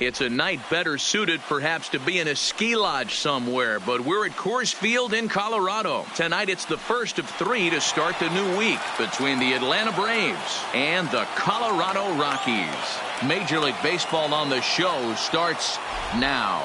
It's a night better suited perhaps to be in a ski lodge somewhere, but we're at Coors Field in Colorado. Tonight it's the first of 3 to start the new week between the Atlanta Braves and the Colorado Rockies. Major League Baseball on the show starts now.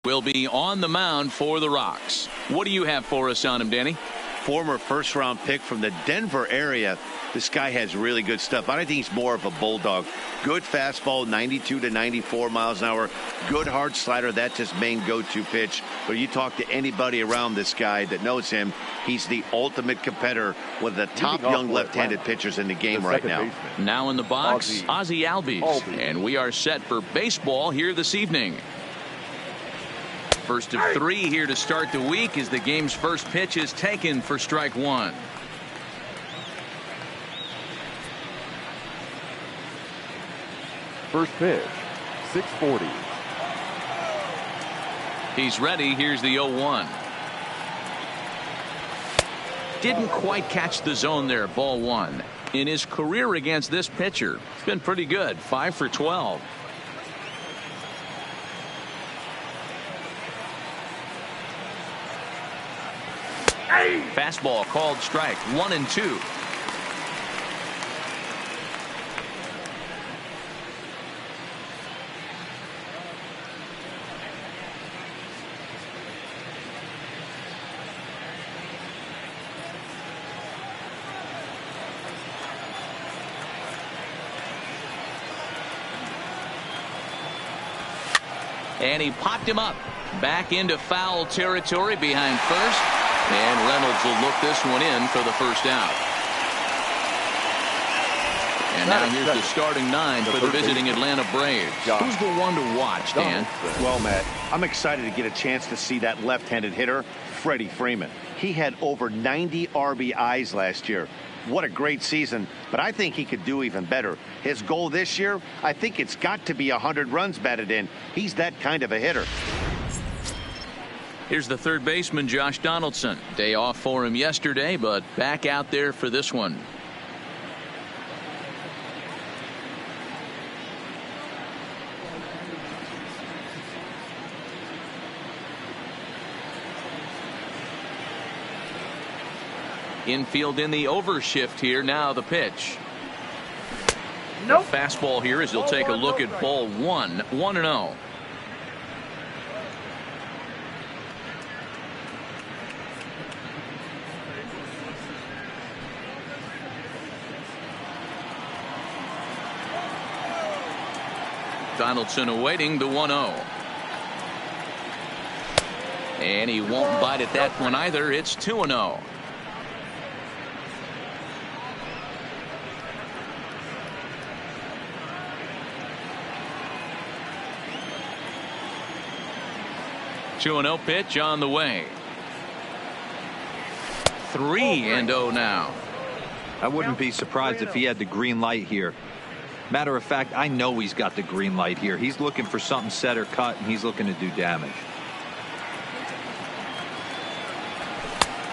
Will be on the mound for the Rocks. What do you have for us on him, Danny? Former first-round pick from the Denver area. This guy has really good stuff. I think he's more of a bulldog. Good fastball, 92 to 94 miles an hour. Good hard slider. That's his main go-to pitch. But you talk to anybody around this guy that knows him, he's the ultimate competitor, one of the top young left-handed pitchers in the game right now. Now in the box, Ozzie Albies. And we are set for baseball here this evening. First of 3 here to start the week as the game's first pitch is taken for strike 1. First pitch, 640. He's ready. Here's the 0-1. Didn't quite catch the zone there. Ball 1. In his career against this pitcher, it's been pretty good. 5 for 12. Fastball called strike 1 and 2. And he popped him up back into foul territory behind first. And Reynolds will look this one in for the first out. And now here's the starting 9 for the visiting Atlanta Braves. Who's the one to watch, Dan? Well, Matt, I'm excited to get a chance to see that left-handed hitter, Freddie Freeman. He had over 90 RBIs last year. What a great season, but I think he could do even better. His goal this year, I think it's got to be 100 runs batted in. He's that kind of a hitter. Here's the third baseman, Josh Donaldson. Day off for him yesterday, but back out there for this one. Infield in the overshift here. Now the pitch. Nope. The fastball here as he'll take a look at ball 1. 1-0. Donaldson awaiting the 1-0. And he won't bite at that one either. It's 2-0. Two and 0 pitch on the way. 3-0 now. I wouldn't be surprised if he had the green light here. Matter of fact, I know he's got the green light here. He's looking for something set or cut, and he's looking to do damage.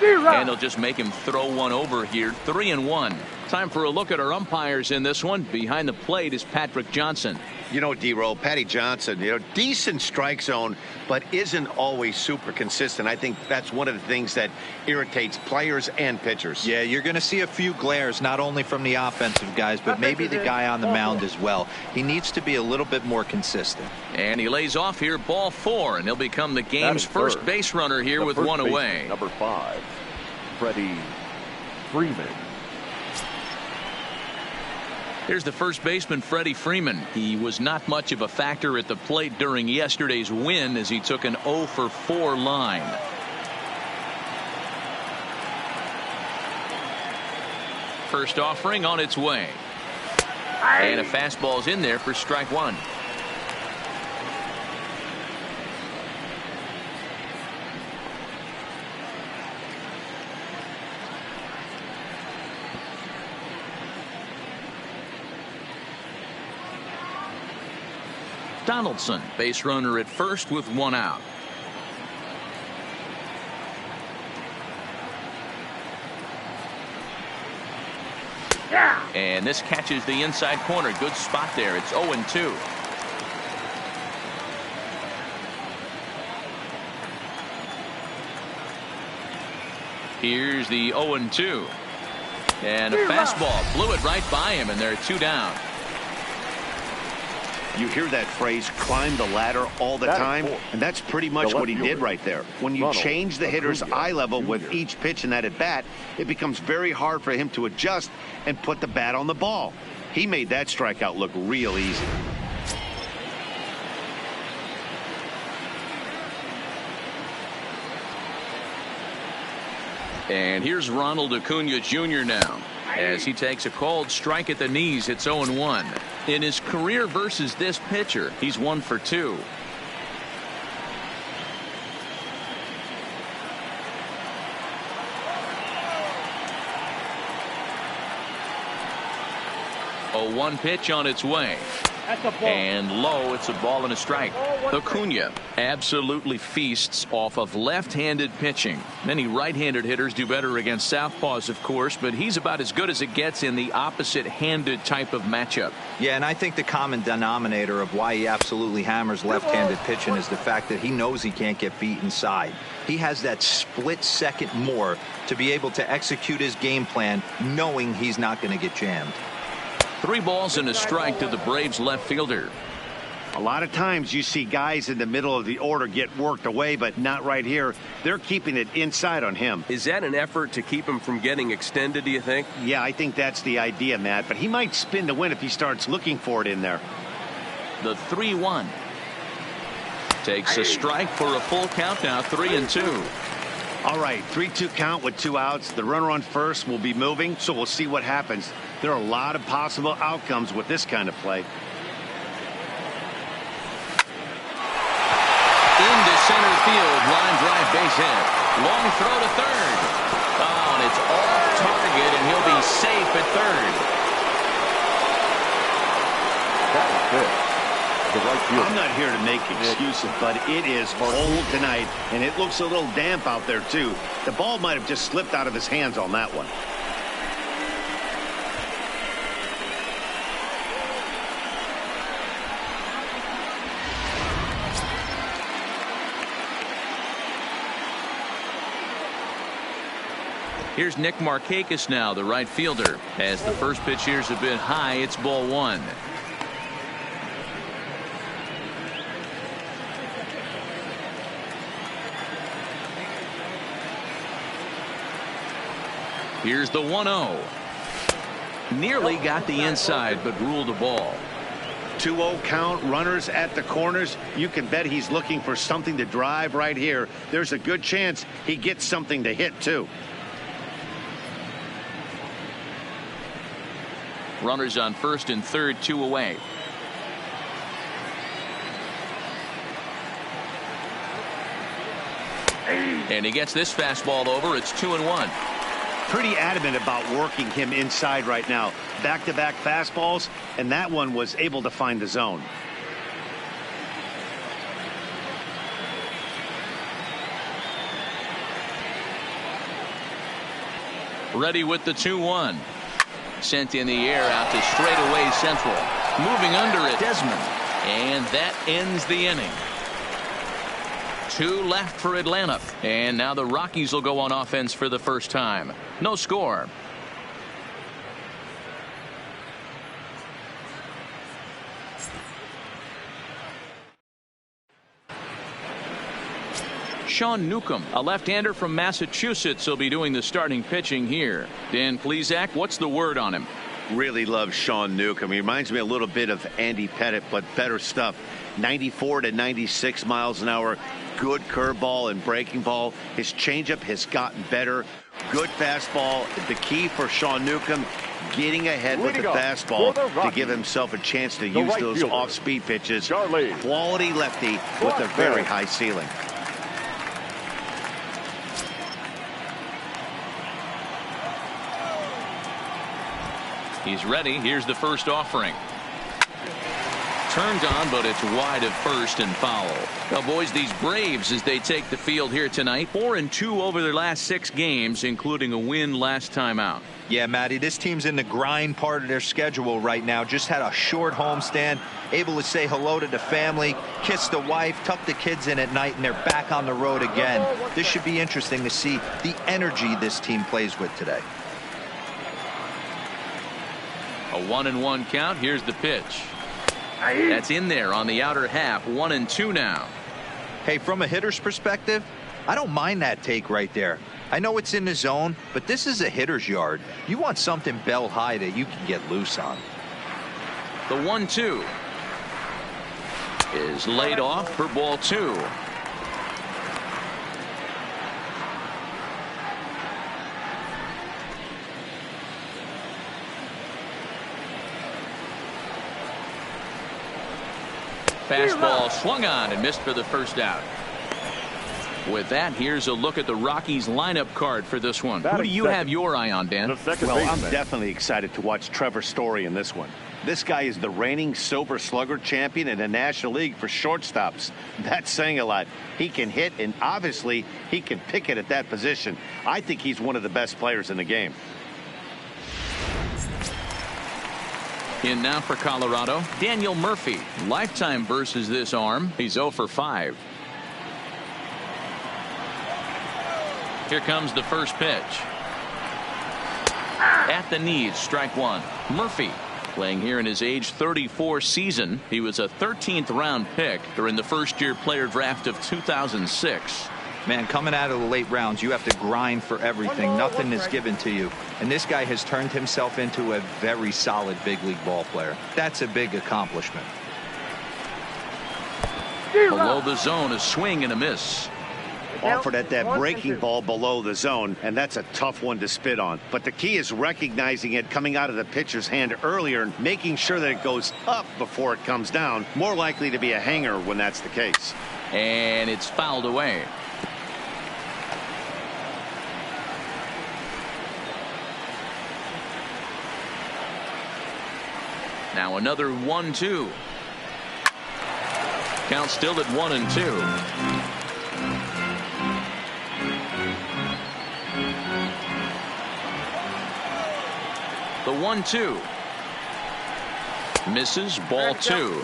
And they'll just make him throw one over here. 3-1. Time for a look at our umpires in this one. Behind the plate is Patrick Johnson. You know, D-Roll, Patty Johnson, decent strike zone, but isn't always super consistent. I think that's one of the things that irritates players and pitchers. Yeah, you're going to see a few glares, not only from the offensive guys, but maybe the guy on the mound as well. He needs to be a little bit more consistent. And he lays off here, ball 4, and he'll become the game's first base runner here with one away. Number 5, Freddie Freeman. Here's the first baseman, Freddie Freeman. He was not much of a factor at the plate during yesterday's win as he took an 0 for 4 line. First offering on its way. And a fastball's in there for strike 1. Donaldson, base runner at first with 1 out. And this catches the inside corner. Good spot there. It's 0-2. Here's the 0-2. And a fastball blew it right by him, and they're 2 down. You hear that phrase, climb the ladder all the time, and that's pretty much what he did right there. When you change the hitter's eye level with each pitch in that at-bat, it becomes very hard for him to adjust and put the bat on the ball. He made that strikeout look real easy. And here's Ronald Acuna Jr. now, as he takes a called strike at the knees. It's 0-1. In his career versus this pitcher, he's 1 for 2. A 1 pitch on its way. And low, it's a ball and a strike. Acuna absolutely feasts off of left-handed pitching. Many right-handed hitters do better against southpaws, of course, but he's about as good as it gets in the opposite-handed type of matchup. Yeah, and I think the common denominator of why he absolutely hammers left-handed pitching is the fact that he knows he can't get beat inside. He has that split second more to be able to execute his game plan, knowing he's not going to get jammed. 3 balls and a strike to the Braves left fielder. A lot of times you see guys in the middle of the order get worked away, but not right here. They're keeping it inside on him. Is that an effort to keep him from getting extended, do you think? Yeah, I think that's the idea, Matt, but he might spin to win if he starts looking for it in there. The 3-1. Takes a strike for a full count now, 3-2. All right, 3-2 count with 2 outs. The runner on first will be moving, so we'll see what happens. There are a lot of possible outcomes with this kind of play. Into center field, line drive, base hit. Long throw to third. Oh, and it's off target, and he'll be safe at third. I'm not here to make excuses, but it is cold tonight, and it looks a little damp out there, too. The ball might have just slipped out of his hands on that one. Here's Nick Markakis now, the right fielder. As the first pitch here's a bit high, it's ball 1. Here's the 1-0. Nearly got the inside, but ruled a ball. 2-0 count, runners at the corners. You can bet he's looking for something to drive right here. There's a good chance he gets something to hit, too. Runners on first and third, 2 away. And he gets this fastball over. It's 2-1. Pretty adamant about working him inside right now. Back-to-back fastballs, and that one was able to find the zone. Ready with the 2-1. Sent in the air out to straightaway central. Moving under it, Desmond. And that ends the inning. 2 left for Atlanta. And now the Rockies will go on offense for the first time. No score. Sean Newcomb, a left-hander from Massachusetts, will be doing the starting pitching here. Dan Plesac, what's the word on him? Really love Sean Newcomb. He reminds me a little bit of Andy Pettit, but better stuff. 94 to 96 miles an hour. Good curveball and breaking ball. His changeup has gotten better. Good fastball. The key for Sean Newcomb, getting ahead with the fastball to give himself a chance to use those off-speed pitches. Quality lefty with a very high ceiling. He's ready. Here's the first offering. Turned on, but it's wide of first and foul. Well, boys, these Braves, as they take the field here tonight, 4-2 over their last 6 games, including a win last time out. Yeah, Matty, this team's in the grind part of their schedule right now. Just had a short homestand, able to say hello to the family, kiss the wife, tuck the kids in at night, and they're back on the road again. This should be interesting to see the energy this team plays with today. A 1-1 count. Here's the pitch. That's in there on the outer half. 1-2 now. Hey, from a hitter's perspective, I don't mind that take right there. I know it's in the zone, but this is a hitter's yard. You want something bell high that you can get loose on. The 1-2 is laid off for ball 2. Fastball swung on and missed for the first out. With that, here's a look at the Rockies lineup card for this one. Who do you have your eye on, Dan? Well, I'm definitely excited to watch Trevor Story in this one. This guy is the reigning Silver Slugger champion in the National League for shortstops. That's saying a lot. He can hit, and obviously he can pick it at that position. I think he's one of the best players in the game. In now for Colorado, Daniel Murphy. Lifetime versus this arm. He's 0 for 5. Here comes the first pitch. At the knees, strike 1. Murphy playing here in his age 34 season. He was a 13th round pick during the first year player draft of 2006. Man, coming out of the late rounds, you have to grind for everything. Nothing is given to you. And this guy has turned himself into a very solid big league ball player. That's a big accomplishment. Below the zone, a swing and a miss. Offered at that breaking ball below the zone, and that's a tough one to spit on. But the key is recognizing it coming out of the pitcher's hand earlier and making sure that it goes up before it comes down. More likely to be a hanger when that's the case. And it's fouled away. Now another 1-2. Count still at 1-2. The 1-2 misses, ball 2.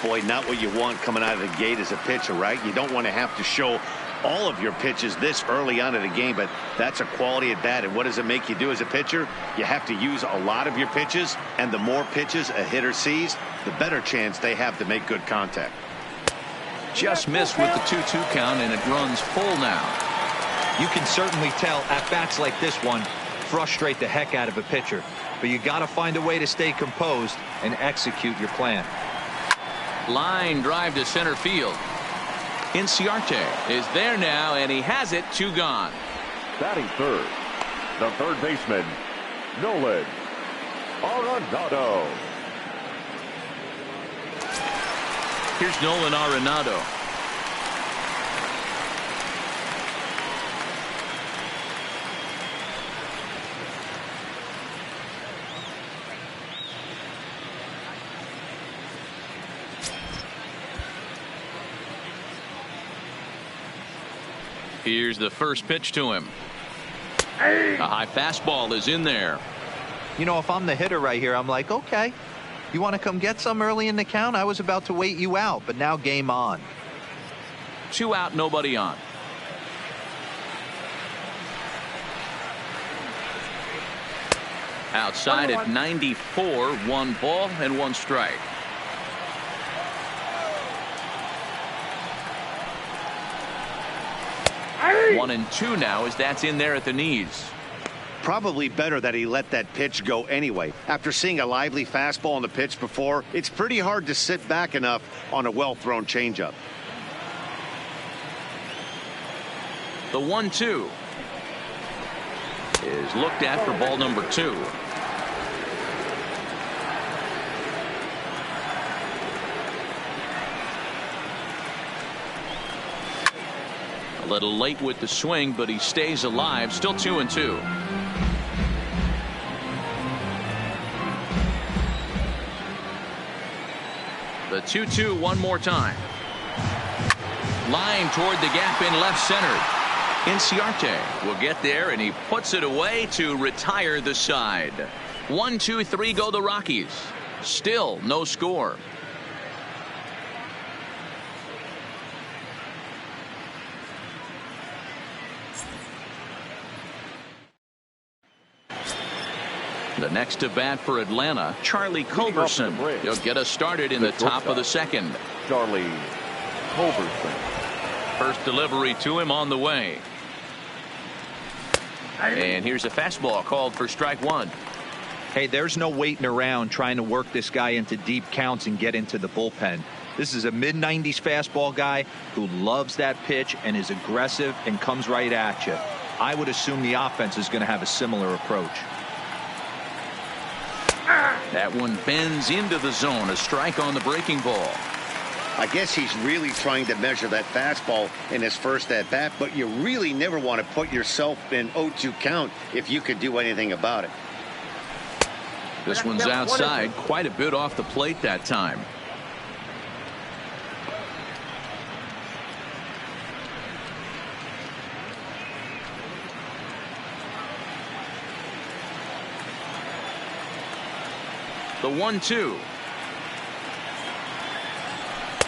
Boy, not what you want coming out of the gate as a pitcher, right? You don't want to have to show all of your pitches this early on in the game, but that's a quality at bat. And what does it make you do as a pitcher? You have to use a lot of your pitches, and the more pitches a hitter sees, the better chance they have to make good contact. Just missed with the 2-2 count, and it runs full now. You can certainly tell at bats like this one frustrate the heck out of a pitcher, but you got to find a way to stay composed and execute your plan. Line drive to center field. Inciarte is there now, and he has it. 2 gone. Batting third, the third baseman, Nolan Arenado. Here's Nolan Arenado. Here's the first pitch to him. A high fastball is in there. You know, if I'm the hitter right here, I'm like, okay, you want to come get some early in the count? I was about to wait you out, but now game on. 2 out, nobody on. Outside at 94, 1 ball and 1 strike. Hey! 1-2 now as that's in there at the knees. Probably better that he let that pitch go anyway. After seeing a lively fastball on the pitch before, it's pretty hard to sit back enough on a well-thrown changeup. The 1-2 is looked at for ball number 2. A little late with the swing, but he stays alive. Still 2-2. The 2-2 one more time. Line toward the gap in left center. Inciarte will get there, and he puts it away to retire the side. 1-2-3 go the Rockies. Still no score. The next to bat for Atlanta, Charlie Culberson. He'll get us started in the top of the second. Charlie Culberson. First delivery to him on the way. And here's a fastball called for strike one. Hey, there's no waiting around trying to work this guy into deep counts and get into the bullpen. This is a mid-90s fastball guy who loves that pitch and is aggressive and comes right at you. I would assume the offense is going to have a similar approach. That one bends into the zone. A strike on the breaking ball. I guess he's really trying to measure that fastball in his first at bat, but you really never want to put yourself in 0-2 count if you could do anything about it. This one's outside, quite a bit off the plate that time. The 1-2.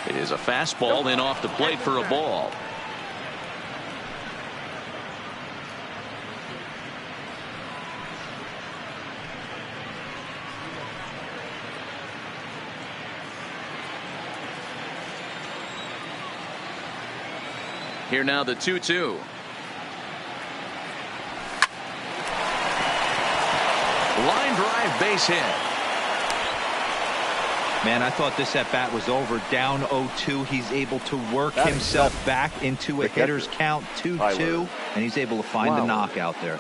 It is a fastball in off the plate for a ball. Here now the 2-2. Line drive, base hit. Man, I thought this at bat was over. Down 0-2. He's able to work himself back into a hitter's count 2-2, and he's able to find the knockout there.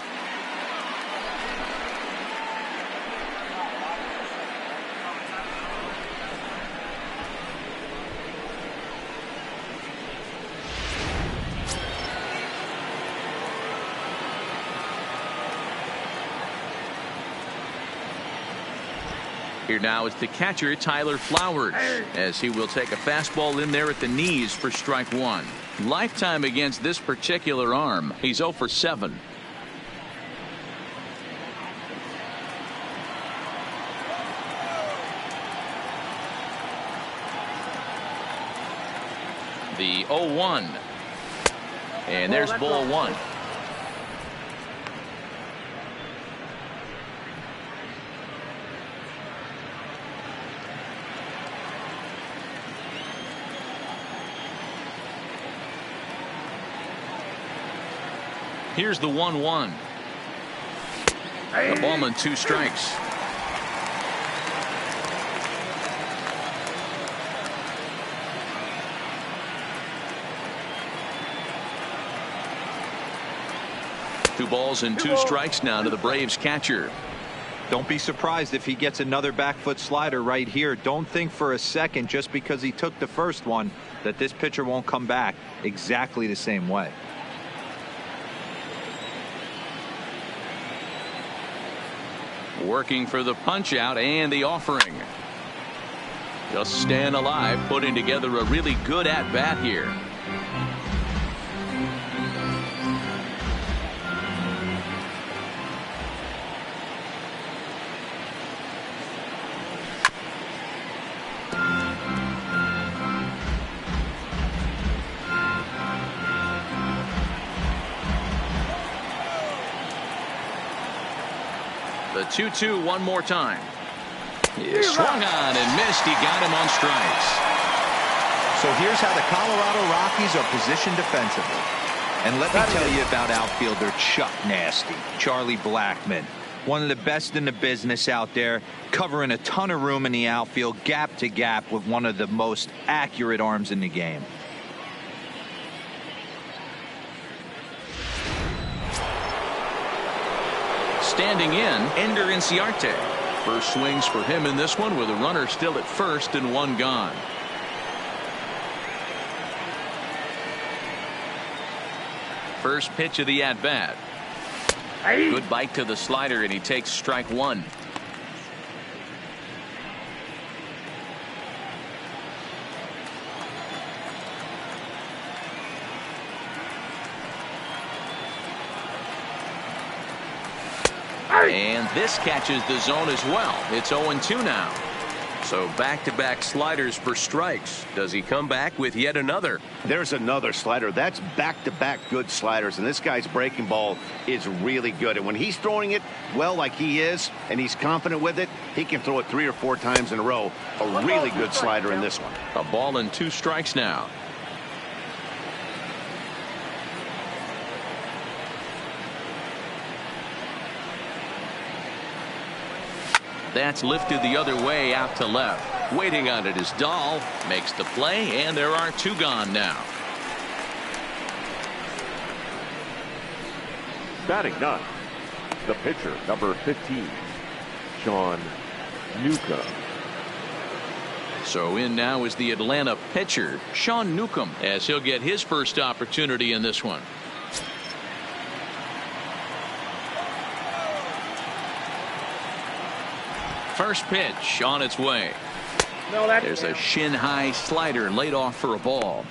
Here now is the catcher, Tyler Flowers, as he will take a fastball in there at the knees for strike one. Lifetime against this particular arm. He's 0 for 7. The 0-1. And there's ball one. Here's the 1-1. The ballman 2 strikes. Two balls and 2 strikes now to the Braves catcher. Don't be surprised if he gets another back foot slider right here. Don't think for a second, just because he took the first one, that this pitcher won't come back exactly the same way. Working for the punch out and the offering. Just staying alive, putting together a really good at bat here. The 2-2 one more time. He swung on and missed. He got him on strikes. So here's how the Colorado Rockies are positioned defensively. And let me tell you about outfielder Chuck Nasty, Charlie Blackmon. One of the best in the business out there, covering a ton of room in the outfield, gap to gap, with one of the most accurate arms in the game. Standing in, Ender Inciarte. First swings for him in this one, with a runner still at first and one gone. First pitch of the at-bat. Good bite to the slider, and he takes strike one. And this catches the zone as well. It's 0-2 now. So back-to-back sliders for strikes. Does he come back with yet another? There's another slider. That's back-to-back good sliders, and this guy's breaking ball is really good. And when he's throwing it well like he is, and he's confident with it, he can throw it 3 or 4 times in a row. A really good slider in this one. A ball and 2 strikes now. That's lifted the other way out to left. Waiting on it is Dahl. Makes the play, and there are 2 gone now. Batting 9th, the pitcher, number 15, Sean Newcomb. So in now is the Atlanta pitcher, Sean Newcomb, as he'll get his first opportunity in this one. First pitch on its way. There's a shin-high slider laid off for a ball.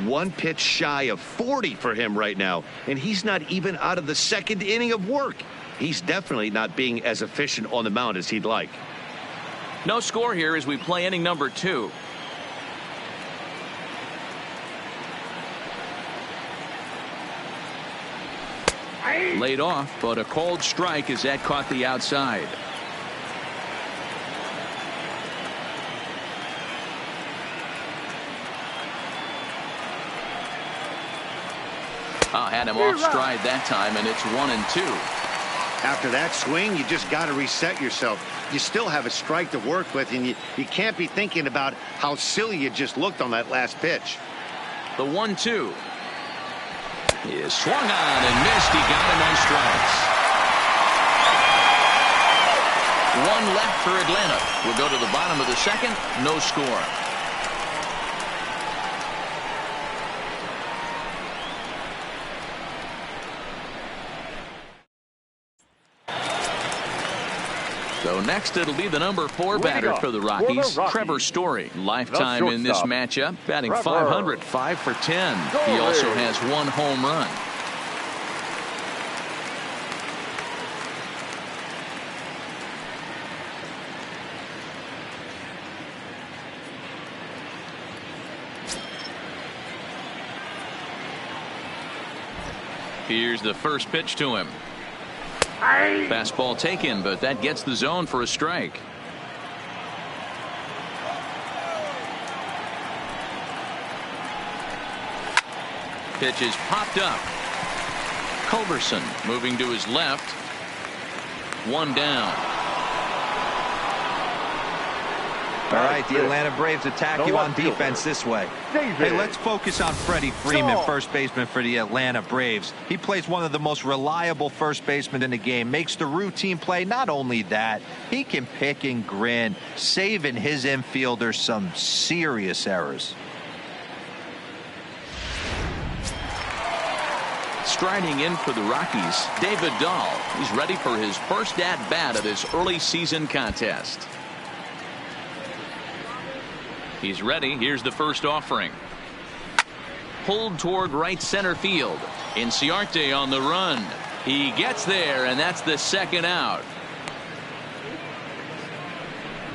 1 pitch shy of 40 for him right now, and he's not even out of the 2nd inning of work. He's definitely not being as efficient on the mound as he'd like. No score here as we play inning number 2. Laid off, but a called strike as that caught the outside. Had him off stride that time, and it's 1-2. After that swing, you just got to reset yourself. You still have a strike to work with, and you can't be thinking about how silly you just looked on that last pitch. The 1-2 is swung on and missed. He got him on strikes. 1 left for Atlanta. We'll go to the bottom of the 2nd. No score. So next it'll be the number 4 batter for the Rockies, Trevor Story. Lifetime in this matchup, batting .500, 5 for 10. He also has 1 home run. Here's the first pitch to him. Fastball taken, but that gets the zone for a strike. Pitch is popped up. Culberson moving to his left. 1 down. All right, the Atlanta Braves attack you on defense this way. Hey, let's focus on Freddie Freeman, first baseman for the Atlanta Braves. He plays one of the most reliable first basemen in the game, makes the routine play. Not only that, he can pick and grin, saving his infielders some serious errors. Striding in for the Rockies, David Dahl. He's ready for his first at-bat of this early season contest. He's ready. Here's the first offering. Pulled toward right center field. Inciarte on the run. He gets there, and that's the 2nd out.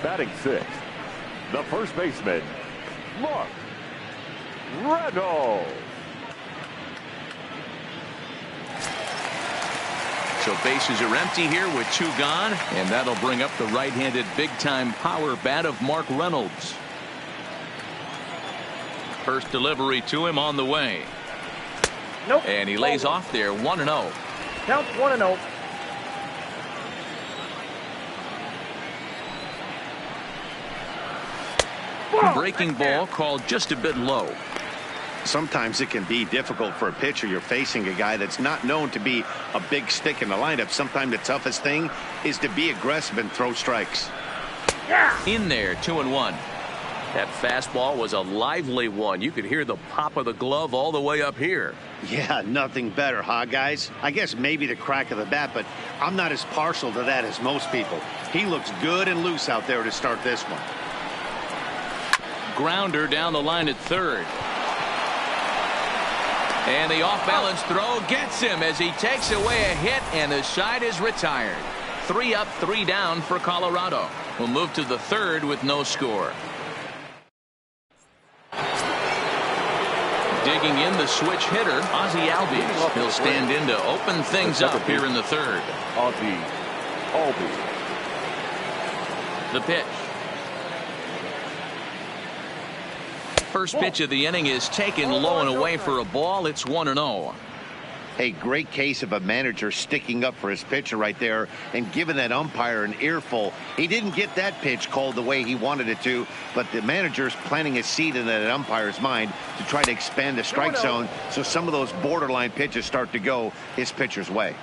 Batting 6th, the first baseman, Mark Reynolds. So bases are empty here with 2 gone, and that'll bring up the right-handed big-time power bat of Mark Reynolds. First delivery to him on the way. Nope. And he lays off there, 1-0. Counts 1-0. Breaking ball called just a bit low. Sometimes it can be difficult for a pitcher. You're facing a guy that's not known to be a big stick in the lineup. Sometimes the toughest thing is to be aggressive and throw strikes. In there, 2-1. That fastball was a lively one. You could hear the pop of the glove all the way up here. Yeah, nothing better, huh, guys? I guess maybe the crack of the bat, but I'm not as partial to that as most people. He looks good and loose out there to start this one. Grounder down the line at 3rd. And the off-balance throw gets him as he takes away a hit, and the side is retired. 3 up, 3 down for Colorado. We'll move to the third with no score. Digging in the switch hitter, Ozzie Albies. He'll stand in to open things up here in the third. Ozzie Albies. The pitch. First pitch of the inning is taken low and away for a ball. It's 1-0. A great case of a manager sticking up for his pitcher right there and giving that umpire an earful. He didn't get that pitch called the way he wanted it to, but the manager's planting a seed in that umpire's mind to try to expand the strike zone so some of those borderline pitches start to go his pitcher's way.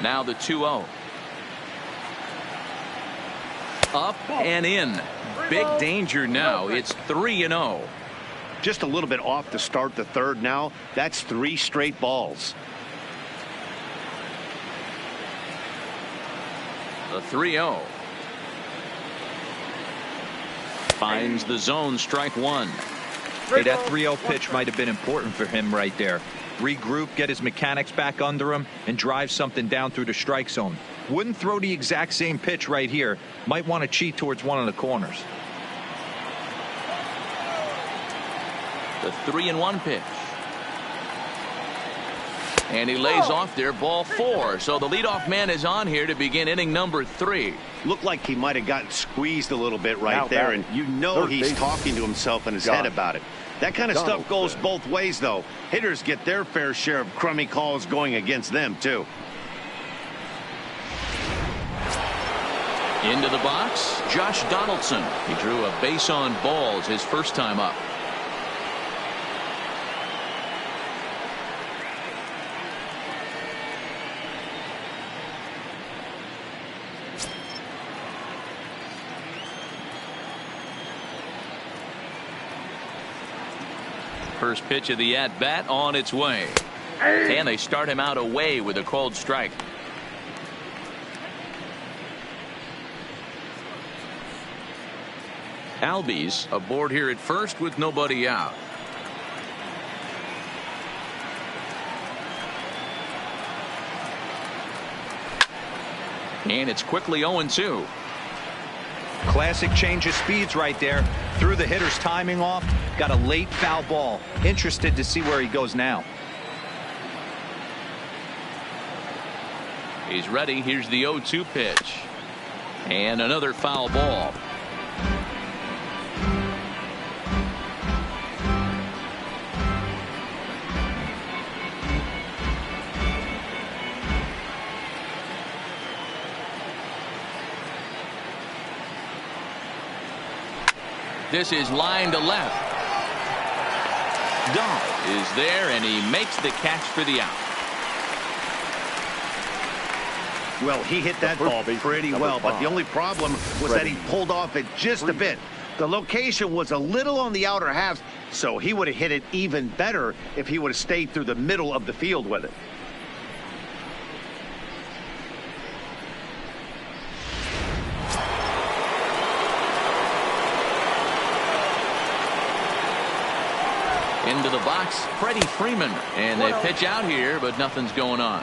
Now the 2-0. Up and in. Big danger now. It's 3-0. Just a little bit off to start the third now. That's 3 straight balls. The 3-0. Finds the zone, strike 1. Hey, that 3-0 pitch might have been important for him right there. Regroup, get his mechanics back under him, and drive something down through the strike zone. Wouldn't throw the exact same pitch right here. Might want to cheat towards one of the corners. The 3-1 pitch. And he lays off there, ball 4. So the leadoff man is on here to begin inning number 3. Looked like he might have gotten squeezed a little bit right there, and you know he's talking to himself in his head about it. That kind of stuff goes both ways, though. Hitters get their fair share of crummy calls going against them, too. Into the box, Josh Donaldson. He drew a base on balls his first time up. First pitch of the at-bat on its way. And they start him out away with a called strike. Albies aboard here at first with nobody out. And it's quickly 0-2. Classic change of speeds right there. Threw the hitter's timing off. Got a late foul ball. Interested to see where he goes now. He's ready. Here's the 0-2 pitch. And another foul ball. This is line to left. Dahl is there, and he makes the catch for the out. Well, he hit that ball pretty well, but the only problem was that he pulled off it just a bit. The location was a little on the outer half, so he would have hit it even better if he would have stayed through the middle of the field with it. Into the box, Freddie Freeman, and they pitch out here, but nothing's going on.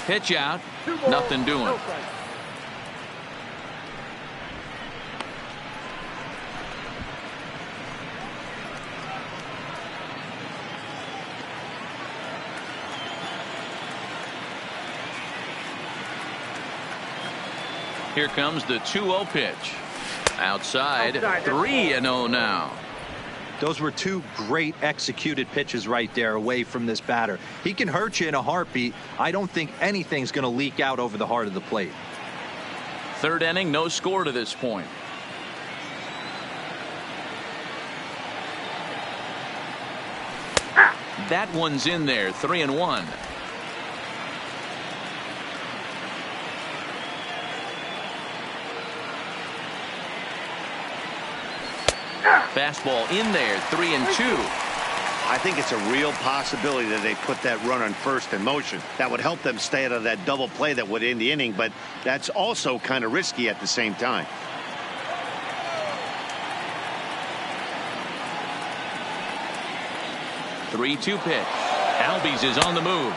Pitch out, nothing doing. Here comes the 2-0 pitch. Outside, 3-0 now. Those were 2 great executed pitches right there away from this batter. He can hurt you in a heartbeat. I don't think anything's going to leak out over the heart of the plate. Third inning, no score to this point. That one's in there, 3-1. Fastball in there, 3-2. I think it's a real possibility that they put that run on first in motion. That would help them stay out of that double play that would end the inning, but that's also kind of risky at the same time. Three-two pitch. Albies is on the move,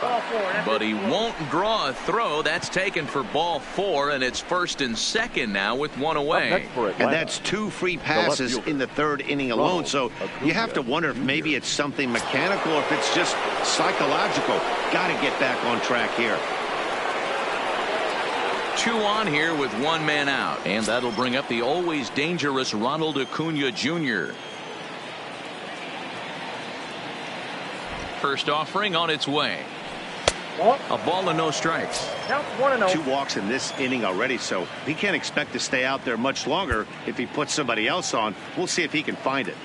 but he won't draw a throw. That's taken for ball 4, and it's first and second now with one away. And that's 2 free passes in the 3rd inning alone, so you have to wonder if maybe it's something mechanical or if it's just psychological. Got to get back on track here. 2 on here with 1 man out, and that'll bring up the always dangerous Ronald Acuna Jr. First offering on its way. A ball and no strikes. Count 1-0. 2 walks in this inning already, so he can't expect to stay out there much longer. If he puts somebody else on, we'll see if he can find it.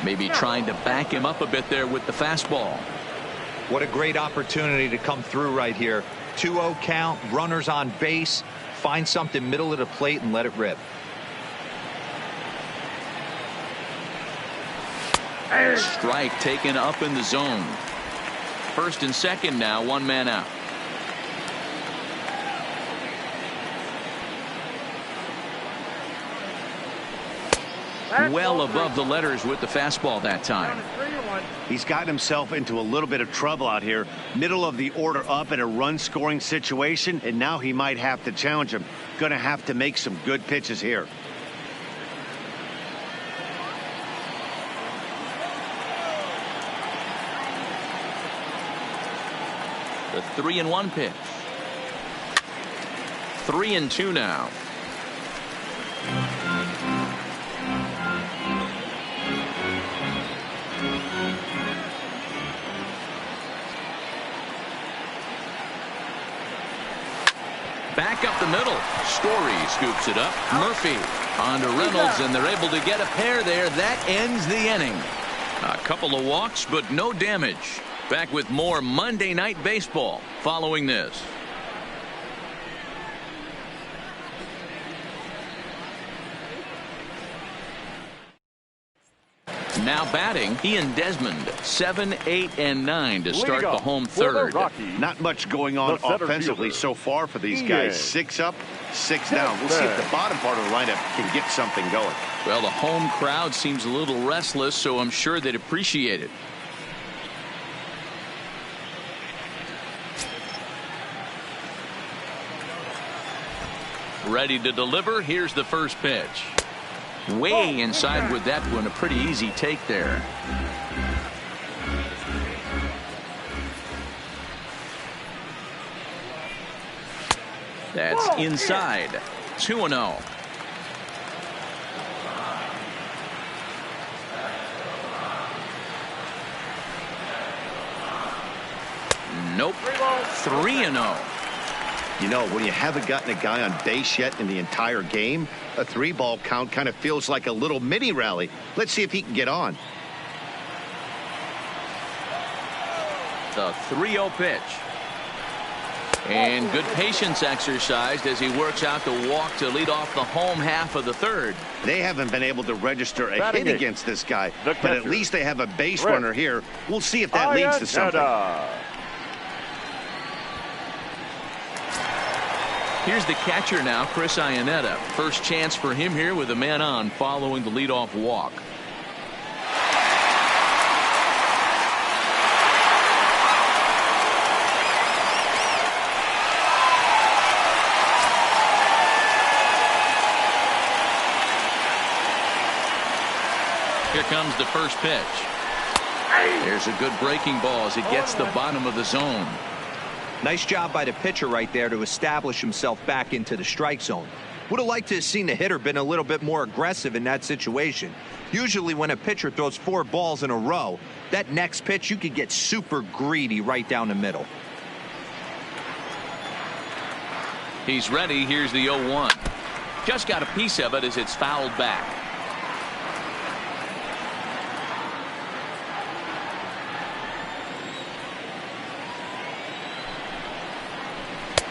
Maybe trying to back him up a bit there with the fastball. What a great opportunity to come through right here. 2-0 count, runners on base. Find something middle of the plate and let it rip. Strike taken up in the zone. First and second now, 1 man out. Well above the letters with the fastball that time. He's gotten himself into a little bit of trouble out here. Middle of the order up in a run-scoring situation, and now he might have to challenge him. Going to have to make some good pitches here. The 3-1 pitch. 3-2 now. Back up the middle. Story scoops it up. Murphy on to Reynolds, and they're able to get a pair there. That ends the inning. A couple of walks, but no damage. Back with more Monday Night Baseball following this. Now batting, Ian Desmond, 7, 8, and 9 to start the home third. Not much going on offensively so far for these guys. 6 up, 6 down. We'll see if the bottom part of the lineup can get something going. Well, the home crowd seems a little restless, so I'm sure they'd appreciate it. Ready to deliver. Here's the first pitch. Way inside with that one. A pretty easy take there. That's inside. 2-0. Nope. 3-0. You know, when you haven't gotten a guy on base yet in the entire game, a 3-ball count kind of feels like a little mini rally. Let's see if he can get on. The 3-0 pitch. And good patience exercised as he works out the walk to lead off the home half of the third. They haven't been able to register a hit against this guy, but at least they have a base runner here. We'll see if that leads to something. Here's the catcher now, Chris Iannetta. First chance for him here with a man on following the leadoff walk. Here comes the first pitch. There's a good breaking ball as it gets the bottom of the zone. Nice job by the pitcher right there to establish himself back into the strike zone. Would have liked to have seen the hitter been a little bit more aggressive in that situation. Usually when a pitcher throws 4 balls in a row, that next pitch you could get super greedy right down the middle. He's ready. Here's the 0-1. Just got a piece of it as it's fouled back.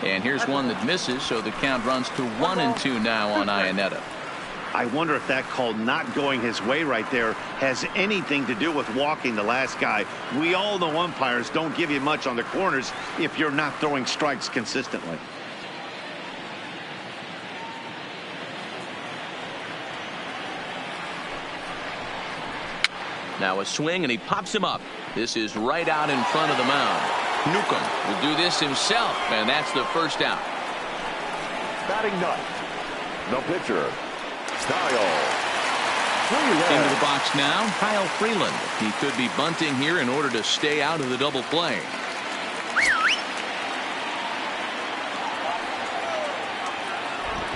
And here's one that misses, so the count runs to 1-2 now on Iannetta. I wonder if that call not going his way right there has anything to do with walking the last guy. We all know umpires don't give you much on the corners if you're not throwing strikes consistently. Now a swing, and he pops him up. This is right out in front of the mound. Newcomb will do this himself, and that's the first out. Batting ninth, the pitcher, Kyle Freeland. Into the box now, Kyle Freeland. He could be bunting here in order to stay out of the double play.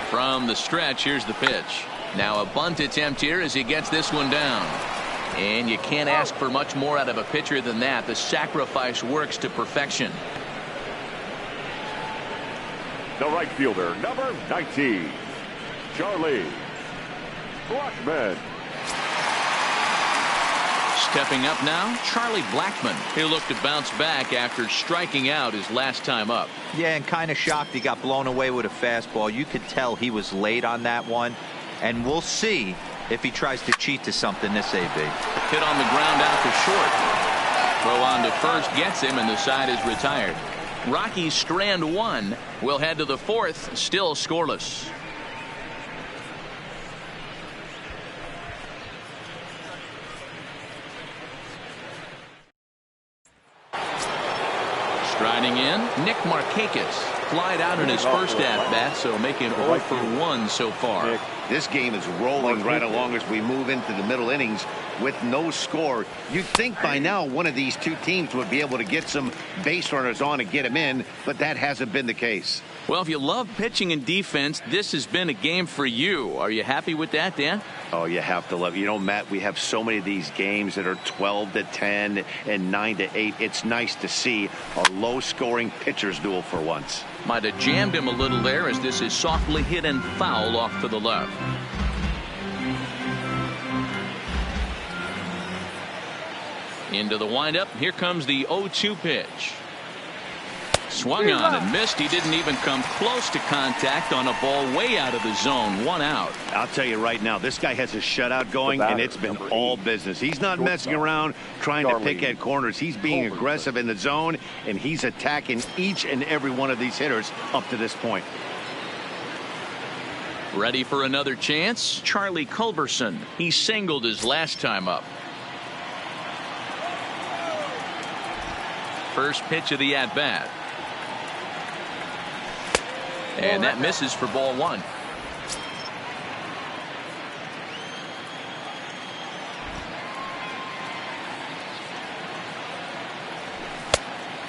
From the stretch, here's the pitch. Now a bunt attempt here as he gets this one down. And you can't ask for much more out of a pitcher than that. The sacrifice works to perfection. The right fielder, number 19, Charlie Blackmon. Stepping up now, Charlie Blackmon. He'll look to bounce back after striking out his last time up. Yeah, and kind of shocked he got blown away with a fastball. You could tell he was late on that one. And we'll see if he tries to cheat to something this AB. Hit on the ground out to short. Throw on to first gets him, and the side is retired. Rockies strand one. We'll head to the fourth, still scoreless. Striding in, Nick Markakis. Flied out in his first at-bat, so making 0 for 1 so far. This game is rolling right along as we move into the middle innings with no score. You'd think by now one of these two teams would be able to get some base runners on and get them in, but that hasn't been the case. Well, if you love pitching and defense, this has been a game for you. Are you happy with that, Dan? Oh, you have to love it. You know, Matt, we have so many of these games that are 12-10 and 9-8. It's nice to see a low-scoring pitcher's duel for once. Might have jammed him a little there as this is softly hit and foul off to the left. Into the windup. Here comes the 0-2 pitch. Swung on and missed. He didn't even come close to contact on a ball way out of the zone. 1 out. I'll tell you right now, this guy has a shutout going, and it's been all business. He's not messing around trying to pick at corners. He's being aggressive in the zone, and he's attacking each and every one of these hitters up to this point. Ready for another chance? Charlie Culberson. He singled his last time up. First pitch of the at-bat. And that misses for ball 1.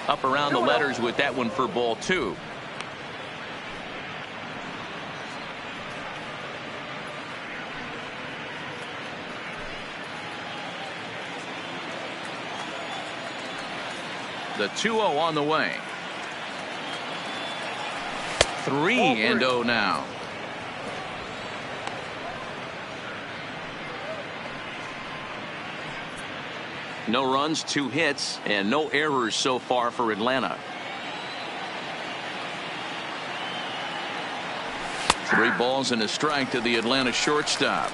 Up around the letters with that one for ball 2. The 2-0 on the way. 3-0 now. No runs, 2 hits, and no errors so far for Atlanta. 3 balls and a strike to the Atlanta shortstop.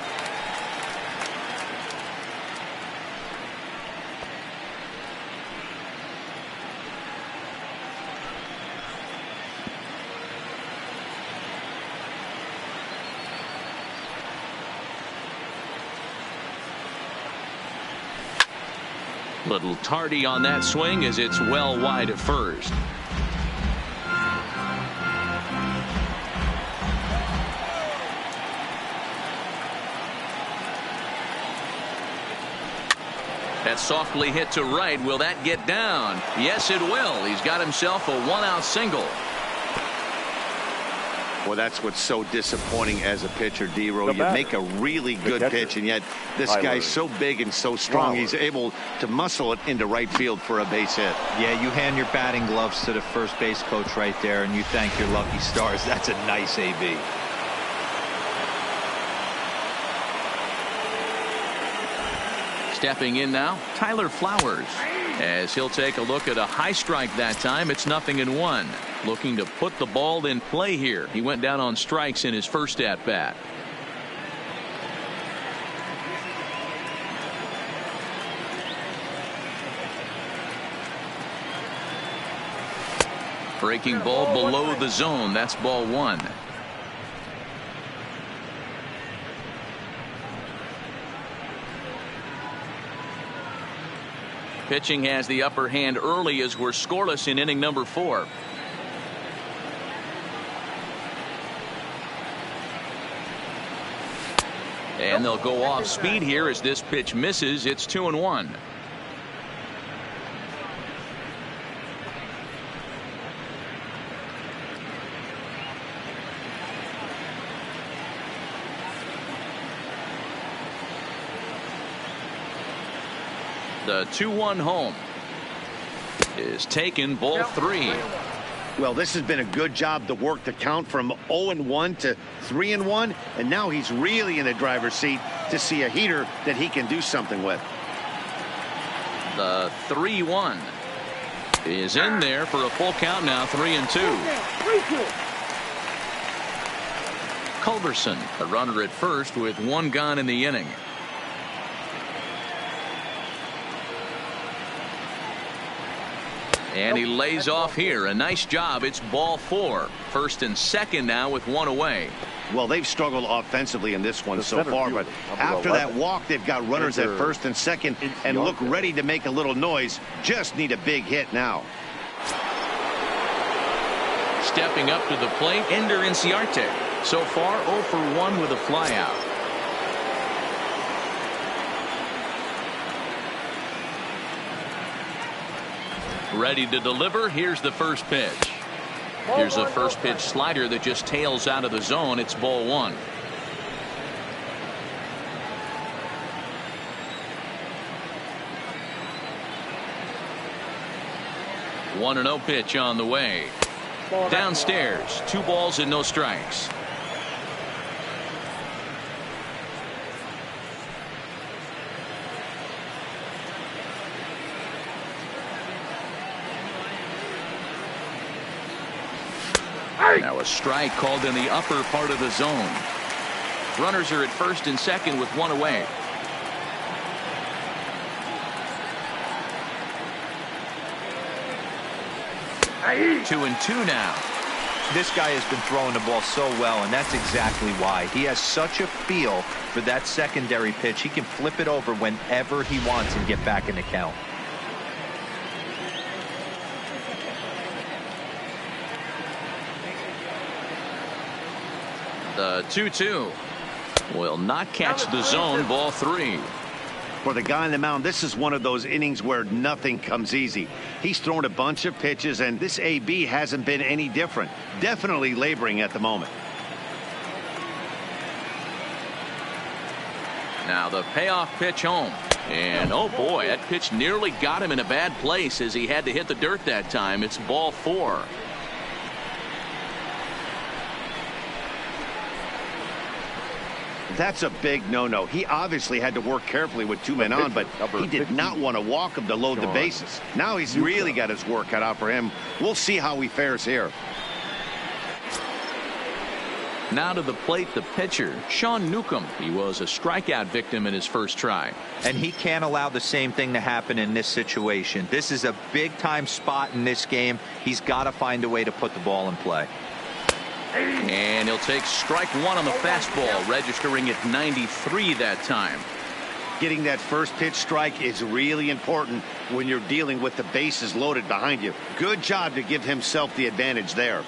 Little tardy on that swing as it's well wide at first. That softly hit to right. Will that get down? Yes, it will. He's got himself a 1-out single. Well, that's what's so disappointing as a pitcher, D-Row. You make a really good pitch, and yet this guy's so big and so strong, he's able to muscle it into right field for a base hit. Yeah, you hand your batting gloves to the first base coach right there, and you thank your lucky stars. That's a nice AB. Stepping in now, Tyler Flowers. As he'll take a look at a high strike that time, it's 0-1. looking to put the ball in play here. He went down on strikes in his first at bat. Breaking ball below the zone. That's ball one. Pitching has the upper hand early as we're scoreless in inning number 4. And they'll go off speed here as this pitch misses. It's 2-1. The 2-1 home is taken, ball 3. Well, this has been a good job to work the count from 0-1 to 3-1, and now he's really in the driver's seat to see a heater that he can do something with. The 3-1 is in there for a full count now, 3-2. Culberson, a runner at first with 1 gone in the inning. And he lays off here. A nice job. It's ball 4. First and second now with 1 away. Well, they've struggled offensively in this one so far, but after that walk, they've got runners at first and second and look ready to make a little noise. Just need a big hit now. Stepping up to the plate, Ender Inciarte. So far 0 for 1 with a flyout. Ready to deliver. Here's the first pitch. Here's a first pitch slider that just tails out of the zone. It's ball 1. One and 0 pitch on the way. Downstairs, 2 balls and no strikes. Now a strike called in the upper part of the zone. Runners are at first and second with 1 away. Two and 2 now. This guy has been throwing the ball so well, and that's exactly why. He has such a feel for that secondary pitch. He can flip it over whenever he wants and get back in the count. The 2-2 will not catch the zone. Ball 3. For the guy on the mound, this is one of those innings where nothing comes easy. He's thrown a bunch of pitches, and this AB hasn't been any different. Definitely laboring at the moment. Now the payoff pitch home. And oh boy, that pitch nearly got him in a bad place as he had to hit the dirt that time. It's ball 4. That's a big no-no. He obviously had to work carefully with 2 men on, but he did not want to walk him to load the bases. Now he's really got his work cut out for him. We'll see how he fares here. Now to the plate, the pitcher, Sean Newcomb. He was a strikeout victim in his first try. And he can't allow the same thing to happen in this situation. This is a big-time spot in this game. He's got to find a way to put the ball in play. And he'll take strike 1 on the fastball, registering at 93 that time. Getting that first pitch strike is really important when you're dealing with the bases loaded behind you. Good job to give himself the advantage there.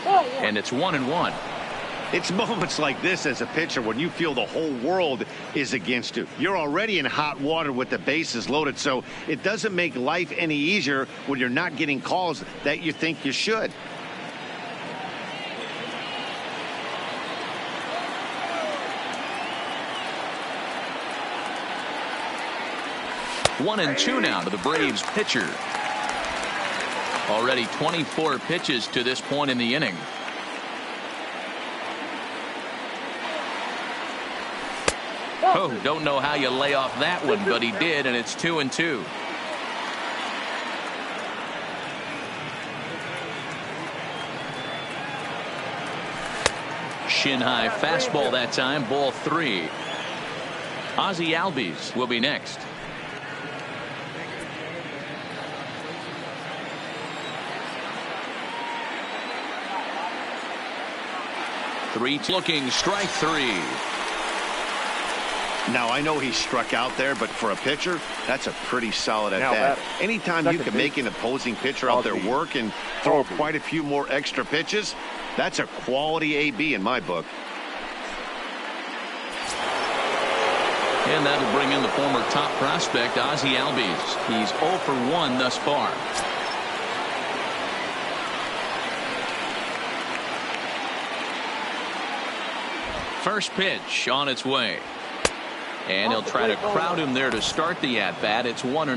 And it's 1-1. It's moments like this as a pitcher when you feel the whole world is against you. You're already in hot water with the bases loaded, so it doesn't make life any easier when you're not getting calls that you think you should. One and 2 now to the Braves pitcher. Already 24 pitches to this point in the inning. Oh, don't know how you lay off that one, but he did, and it's 2-2. Shin-high fastball that time, ball 3. Ozzie Albies will be next. Looking, strike 3. Now, I know he struck out there, but for a pitcher, that's a pretty solid at-bat. Anytime you can make an opposing pitcher out there work and throw quite a few more extra pitches, that's a quality AB in my book. And that'll bring in the former top prospect, Ozzie Albies. He's 0 for 1 thus far. First pitch on its way. And he'll try to crowd him there to start the at-bat. It's 1-0.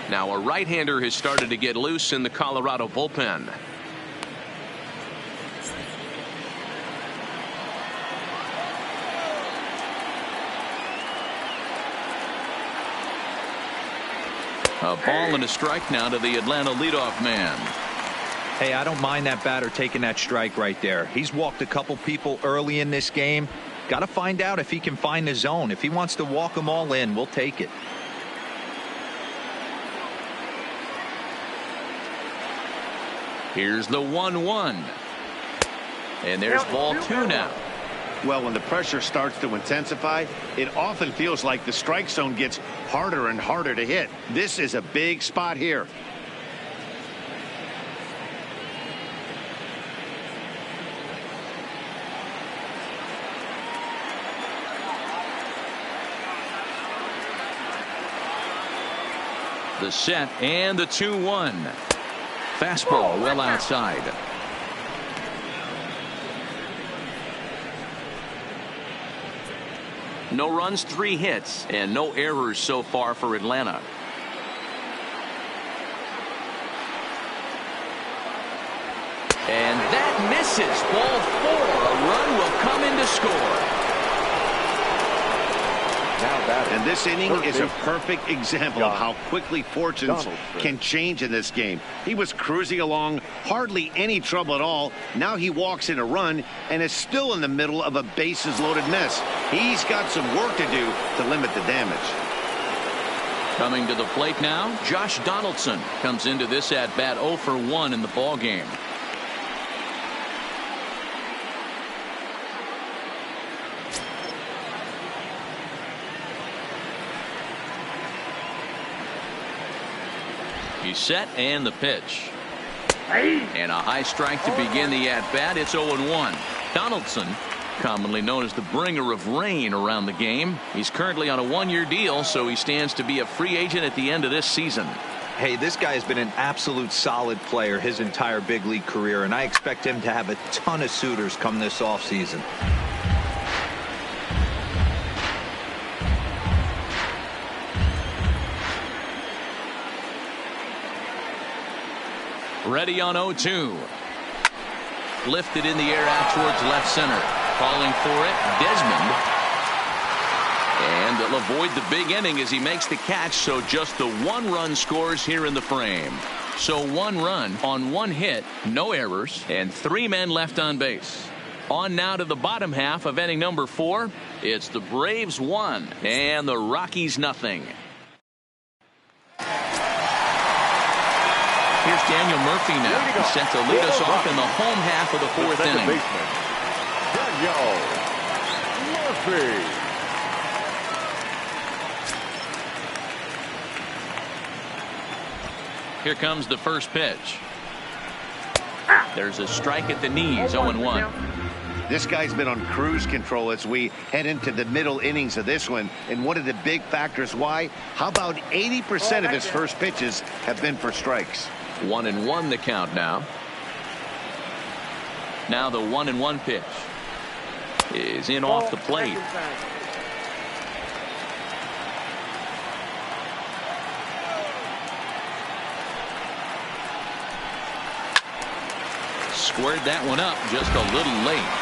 Now a right-hander has started to get loose in the Colorado bullpen. A ball and a strike now to the Atlanta leadoff man. Hey, I don't mind that batter taking that strike right there. He's walked a couple people early in this game. Got to find out if he can find the zone. If he wants to walk them all in, we'll take it. Here's the 1-1. And there's ball 2 now. Well, when the pressure starts to intensify, it often feels like the strike zone gets harder and harder to hit. This is a big spot here. The set and the 2-1. Fastball well outside. No runs, 3 hits, and no errors so far for Atlanta. And that misses. Ball 4. A run will come in to score. And this inning is a perfect example of how quickly fortunes can change in this game. He was cruising along, hardly any trouble at all. Now he walks in a run and is still in the middle of a bases-loaded mess. He's got some work to do to limit the damage. Coming to the plate now, Josh Donaldson comes into this at-bat 0 for 1 in the ballgame. He's set and the pitch. And a high strike to begin the at-bat. It's 0-1. Donaldson, commonly known as the bringer of rain around the game. He's currently on a 1-year deal, so he stands to be a free agent at the end of this season. Hey, this guy has been an absolute solid player his entire big league career, and I expect him to have a ton of suitors come this offseason. Ready on 0-2. Lifted in the air out towards left center. Calling for it, Desmond. And they'll avoid the big inning as he makes the catch, so just the 1 run scores here in the frame. So 1 run on 1 hit, no errors, and 3 men left on base. On now to the bottom half of inning number 4. It's the Braves 1 and the Rockies nothing. Here's Daniel Murphy now. He's set to lead us off in the home half of the 4th inning. Daniel Murphy. Here comes the first pitch. There's a strike at the knees, 0-1. This guy's been on cruise control as we head into the middle innings of this one. And one of the big factors why, how about 80% of his first pitches have been for strikes? 1-1 the count now. Now the 1-1 pitch is in off the plate. Squared that one up just a little late.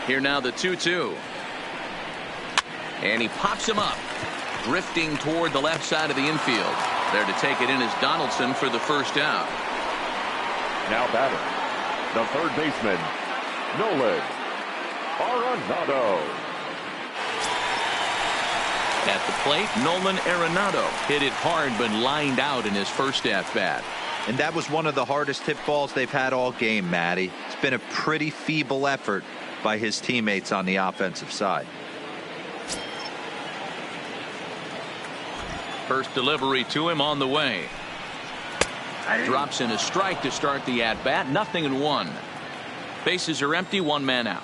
Here now the 2-2. And he pops him up, drifting toward the left side of the infield. There to take it in is Donaldson for the first out. Now batting, the third baseman, Nolan Arenado. At the plate, Nolan Arenado hit it hard but lined out in his first at-bat. And that was one of the hardest hit balls they've had all game, Matty. It's been a pretty feeble effort by his teammates on the offensive side. First delivery to him on the way. Drops in a strike to start the at-bat. 0-1. Bases are empty. One man out.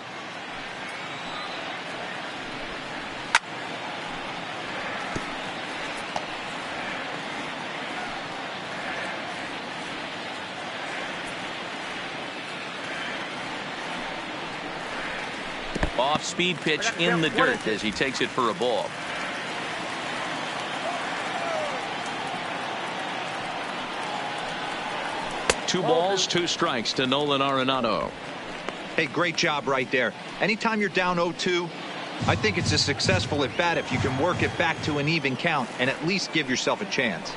Off-speed pitch in the dirt as he takes it for a ball. Two balls, two strikes to Nolan Arenado. Hey, great job right there. Anytime you're down 0-2, I think it's a successful at bat if you can work it back to an even count and at least give yourself a chance.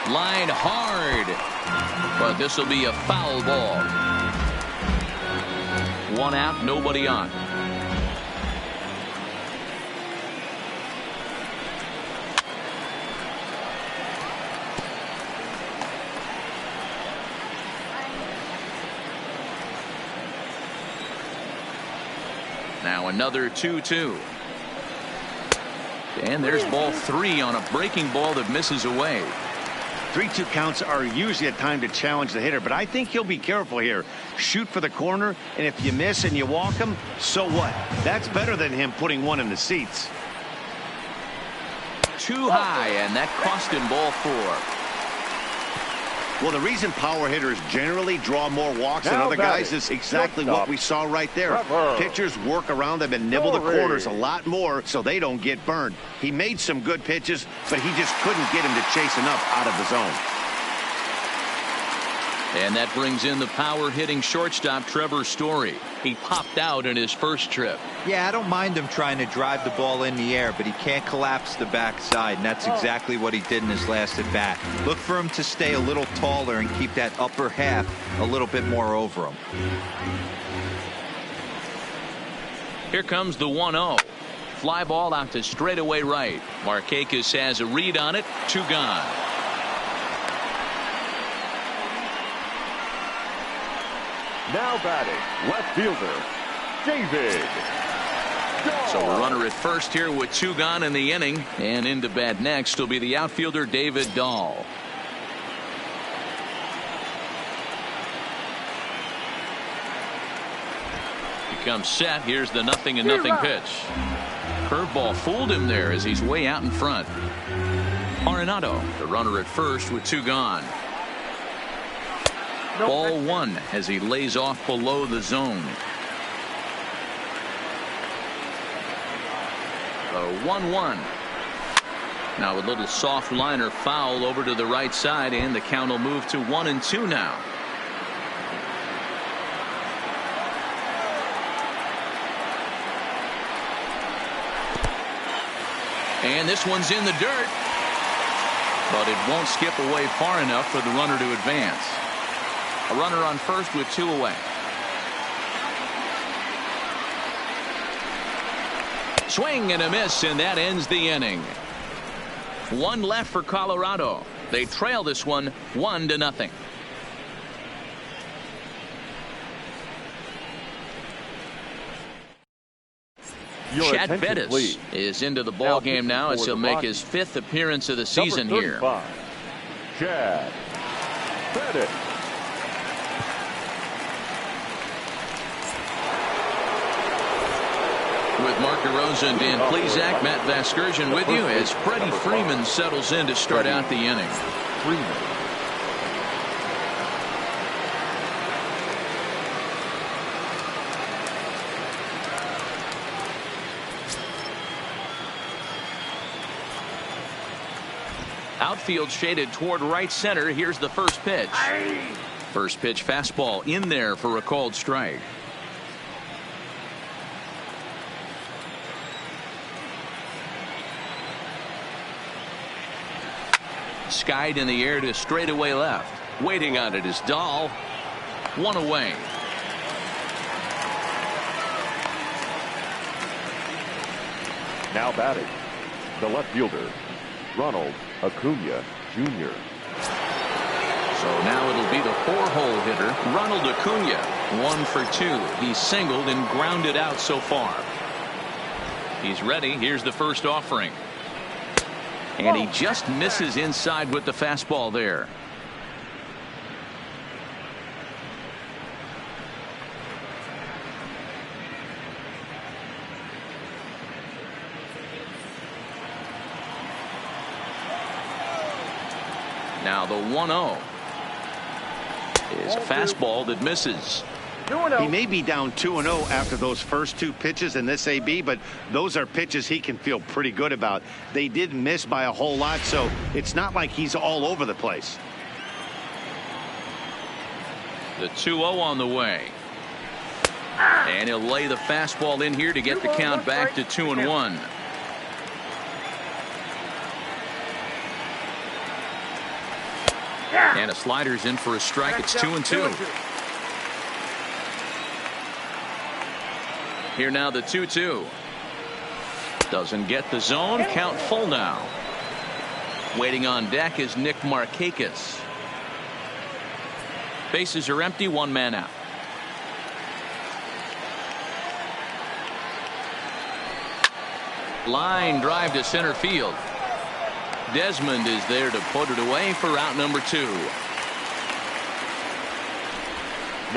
Line hard, but this will be a foul ball. One out, nobody on. Now another 2-2. And there's ball 3 on a breaking ball that misses away. 3-2 counts are usually a time to challenge the hitter, but I think he'll be careful here. Shoot for the corner, and if you miss and you walk him, so what? That's better than him putting one in the seats. Too high, and that cost him ball 4. Well, the reason power hitters generally draw more walks than other guys is exactly what we saw right there. Pitchers work around them and nibble the corners a lot more so they don't get burned. He made some good pitches, but he just couldn't get him to chase enough out of the zone. And that brings in the power-hitting shortstop Trevor Story. He popped out in his first trip. Yeah, I don't mind him trying to drive the ball in the air, but he can't collapse the backside, and that's exactly what he did in his last at-bat. Look for him to stay a little taller and keep that upper half a little bit more over him. Here comes the 1-0. Fly ball out to straightaway right. Markakis has a read on it. 2 gone. Now batting, left fielder, David. So a runner at first here with 2 gone in the inning. And into bat next will be the outfielder David Dahl. He comes set. Here's the 0-0 pitch. Curveball fooled him there as he's way out in front. Arenado, the runner at first with 2 gone. Ball 1 as he lays off below the zone. The 1-1. Now a little soft liner foul over to the right side, and the count will move to 1-2 now. And this one's in the dirt, but it won't skip away far enough for the runner to advance. A runner on first with 2 away. Swing and a miss, and that ends the inning. 1 left for Colorado. They trail this one 1-0. Chad Bettis is into the ball game now as he'll make his 5th appearance of the season here. Chad Bettis. With Mark DeRosa and Dan Plesac, Matt Vasgersian with you as Freddie Freeman settles in to start out the inning. Outfield shaded toward right center. Here's the first pitch. First pitch fastball in there for a called strike. Skied in the air to straightaway left. Waiting on it is Dahl. One away. Now batting, the left fielder, Ronald Acuna Jr. So now it'll be the 4-hole hitter, Ronald Acuna. 1 for 2. He's singled and grounded out so far. He's ready. Here's the first offering. And he just misses inside with the fastball there. Now the 1-0 is a fastball that misses. He may be down 2-0 after those first 2 pitches in this AB, but those are pitches he can feel pretty good about. They did miss by a whole lot, so it's not like he's all over the place. The 2-0 on the way. And he'll lay the fastball in here to get the count back to 2-1. And a slider's in for a strike. It's 2-2. Here now the 2-2. Doesn't get the zone. Count full now. Waiting on deck is Nick Markakis. Bases are empty. 1 man out. Line drive to center field. Desmond is there to put it away for out number 2.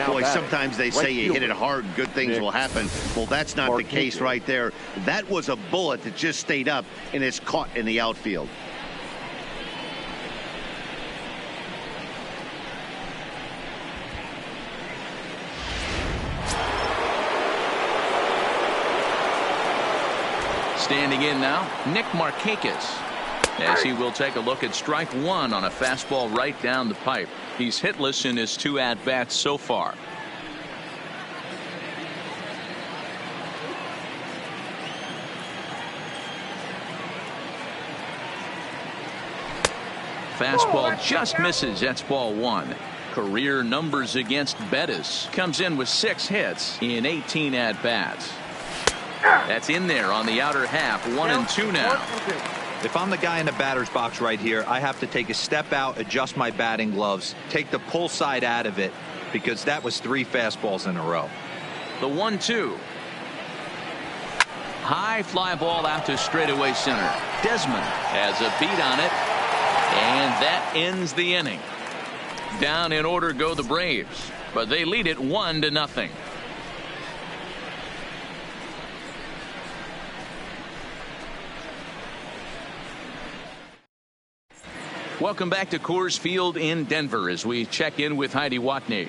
Boy, sometimes they say you hit it hard, good things will happen. Well, that's not the case right there. That was a bullet that just stayed up and is caught in the outfield. Standing in now, Nick Markakis. As he will take a look at strike 1 on a fastball right down the pipe. He's hitless in his 2 at-bats so far. Fastball just misses. That's ball 1. Career numbers against Bettis. Comes in with 6 hits in 18 at-bats. That's in there on the outer half. 1-2 now. If I'm the guy in the batter's box right here, I have to take a step out, adjust my batting gloves, take the pull side out of it, because that was 3 fastballs in a row. The 1-2. High fly ball out to straightaway center. Desmond has a beat on it, and that ends the inning. Down in order go the Braves, but they lead it 1-0. Welcome back to Coors Field in Denver as we check in with Heidi Watney.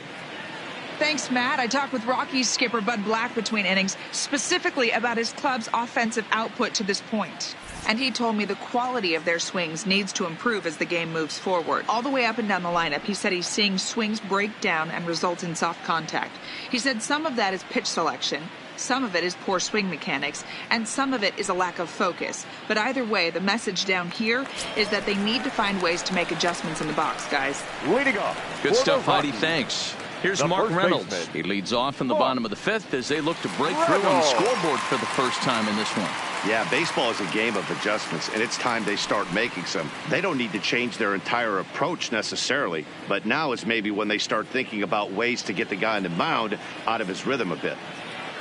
Thanks, Matt. I talked with Rockies skipper Bud Black between innings, specifically about his club's offensive output to this point. And he told me the quality of their swings needs to improve as the game moves forward. All the way up and down the lineup, he said he's seeing swings break down and result in soft contact. He said some of that is pitch selection, some of it is poor swing mechanics, and some of it is a lack of focus. But either way, the message down here is that they need to find ways to make adjustments in the box, guys. Leading off. Good stuff, Heidi. Thanks. Here's The Mark first Reynolds. baseman. He leads off in the bottom of the 5th as they look to break through on the scoreboard for the first time in this one. Yeah, baseball is a game of adjustments, and it's time they start making some. They don't need to change their entire approach necessarily, but now is maybe when they start thinking about ways to get the guy on the mound out of his rhythm a bit.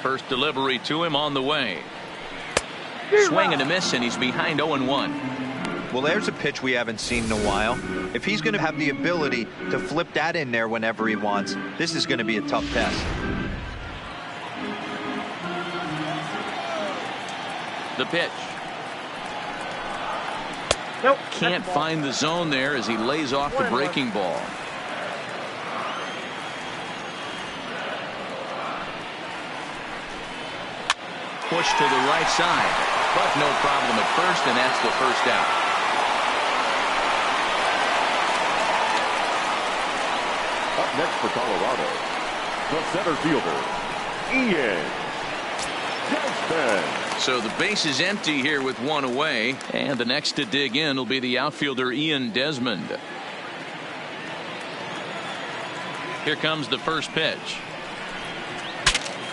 First delivery to him on the way. Swing and a miss, and he's behind 0-1. Well, there's a pitch we haven't seen in a while. If he's going to have the ability to flip that in there whenever he wants, this is going to be a tough test. The pitch. Nope. Can't find the zone there as he lays off the breaking ball. Push to the right side, but no problem at first, and that's the first out. Up next for Colorado, the center fielder, Ian Desmond. So the base is empty here with one away, and the next to dig in will be the outfielder Ian Desmond. Here comes the first pitch.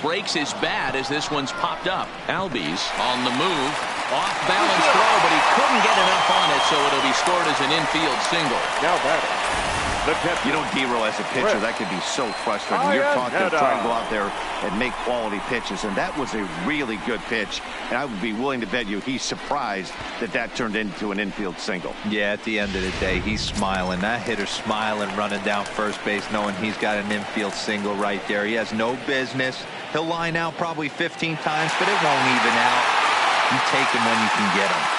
Breaks his bat as this one's popped up. Albies on the move. Off balance throw, but he couldn't get enough on it, so it'll be scored as an infield single. Now batting. You know, D-roll as a pitcher, that could be so frustrating. You're trying to go out there and make quality pitches, and that was a really good pitch. And I would be willing to bet you he's surprised that that turned into an infield single. Yeah, at the end of the day, he's smiling. That hitter's smiling, running down first base, knowing he's got an infield single right there. He has no business. He'll line out probably 15 times, but it won't even out. You take him when you can get him.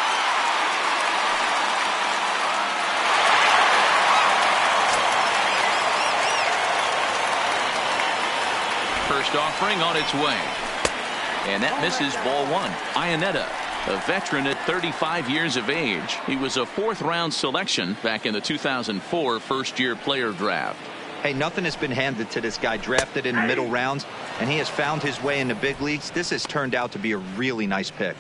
First offering on its way. And that misses ball one. Ionetta, a veteran at 35 years of age. He was a fourth-round selection back in the 2004 first-year player draft. Hey, nothing has been handed to this guy. Drafted in the middle rounds, and he has found his way in the big leagues. This has turned out to be a really nice pick.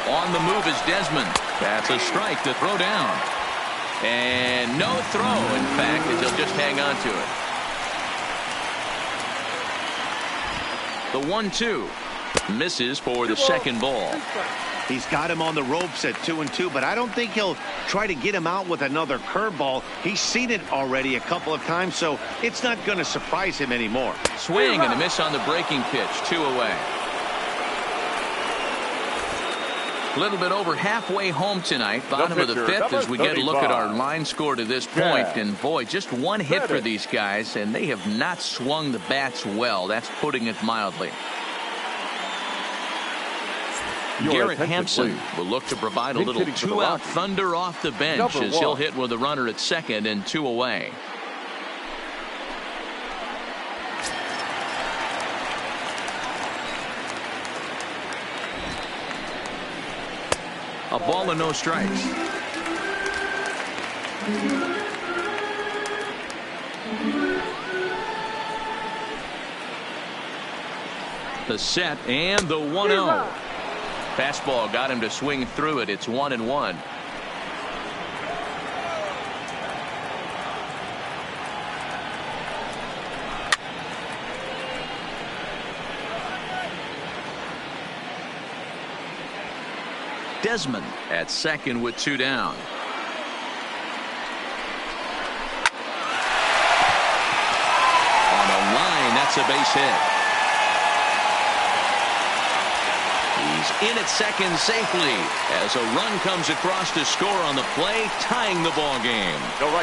On the move is Desmond. That's a strike to throw down. And no throw, in fact, as he'll just hang on to it. The 1-2 misses for the second ball. He's got him on the ropes at 2-2, but I don't think he'll try to get him out with another curveball. He's seen it already a couple of times, so it's not going to surprise him anymore. Swing and a miss on the breaking pitch. 2 away. A little bit over halfway home tonight, bottom of the fifth, as we get a look at our line score to this point. And boy, just one hit for these guys, and they have not swung the bats well. That's putting it mildly. Garrett Hampson will look to provide a little two-out thunder off the bench as he'll hit with a runner at second and 2 away. A ball and no strikes. The set and the 1-0. Fastball got him to swing through it. It's 1-1. Desmond at second with 2 down. On a line, that's a base hit. He's in at second safely as a run comes across to score on the play, tying the ball game.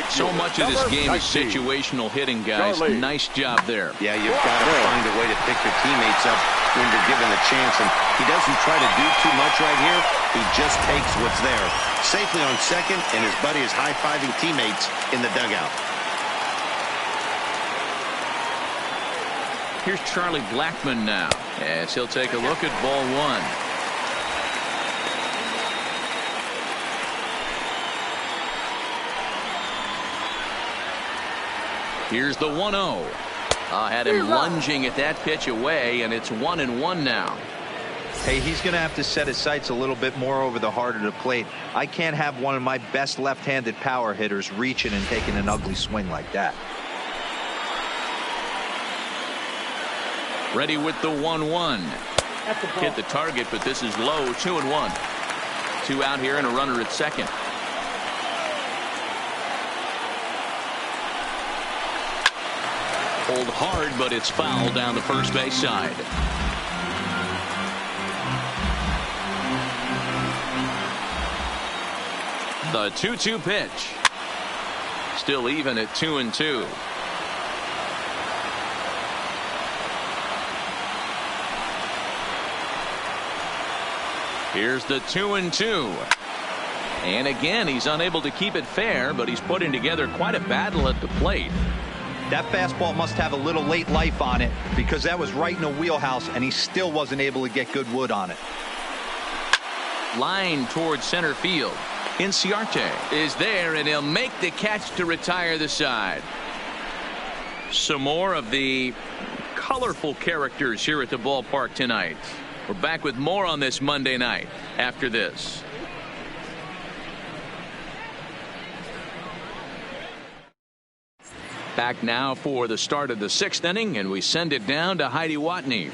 So much of this game is situational hitting, guys. Nice job there. Yeah, you've got to find a way to pick your teammates up when you're given the chance, and he doesn't try to do too much right here. He just takes what's there. Safely on second, and his buddy is high-fiving teammates in the dugout. Here's Charlie Blackmon now as he'll take a look at ball one. Here's the 1-0. Had him lunging at that pitch away, and it's 1-1 now. Hey, he's going to have to set his sights a little bit more over the heart of the plate. I can't have one of my best left-handed power hitters reaching and taking an ugly swing like that. Ready with the 1-1. Hit the target, but this is low. 2-1. 2 out here and a runner at second. Pulled hard, but it's foul down the first base side. The 2-2 pitch. Still even at 2-2. Here's the 2-2. And again, he's unable to keep it fair, but he's putting together quite a battle at the plate. That fastball must have a little late life on it, because that was right in the wheelhouse, and he still wasn't able to get good wood on it. Line towards center field. Inciarte is there, and he'll make the catch to retire the side. Some more of the colorful characters here at the ballpark tonight. We're back with more on this Monday night after this. Back now for the start of the 6th inning, and we send it down to Heidi Watney.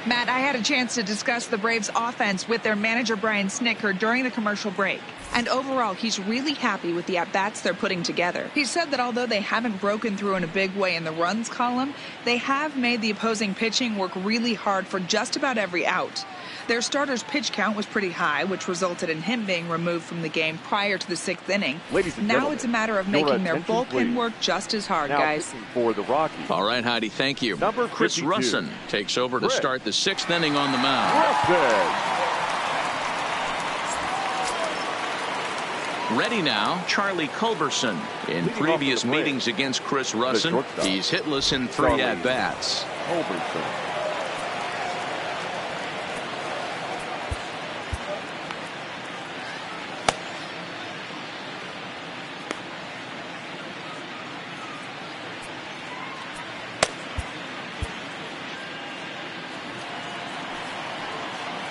Matt, I had a chance to discuss the Braves offense with their manager Brian Snitker during the commercial break. And overall, he's really happy with the at-bats they're putting together. He said that although they haven't broken through in a big way in the runs column, they have made the opposing pitching work really hard for just about every out. Their starter's pitch count was pretty high, which resulted in him being removed from the game prior to the 6th inning. Now it's a matter of making their bullpen work just as hard, guys. For the Rockies. All right, Heidi, thank you. Number Chris 52. Russin takes over to start the 6th inning on the mound. Russin. Ready now, Charlie Culberson. In previous meetings against Chris Russin, he's hitless in 3 at-bats. Culberson.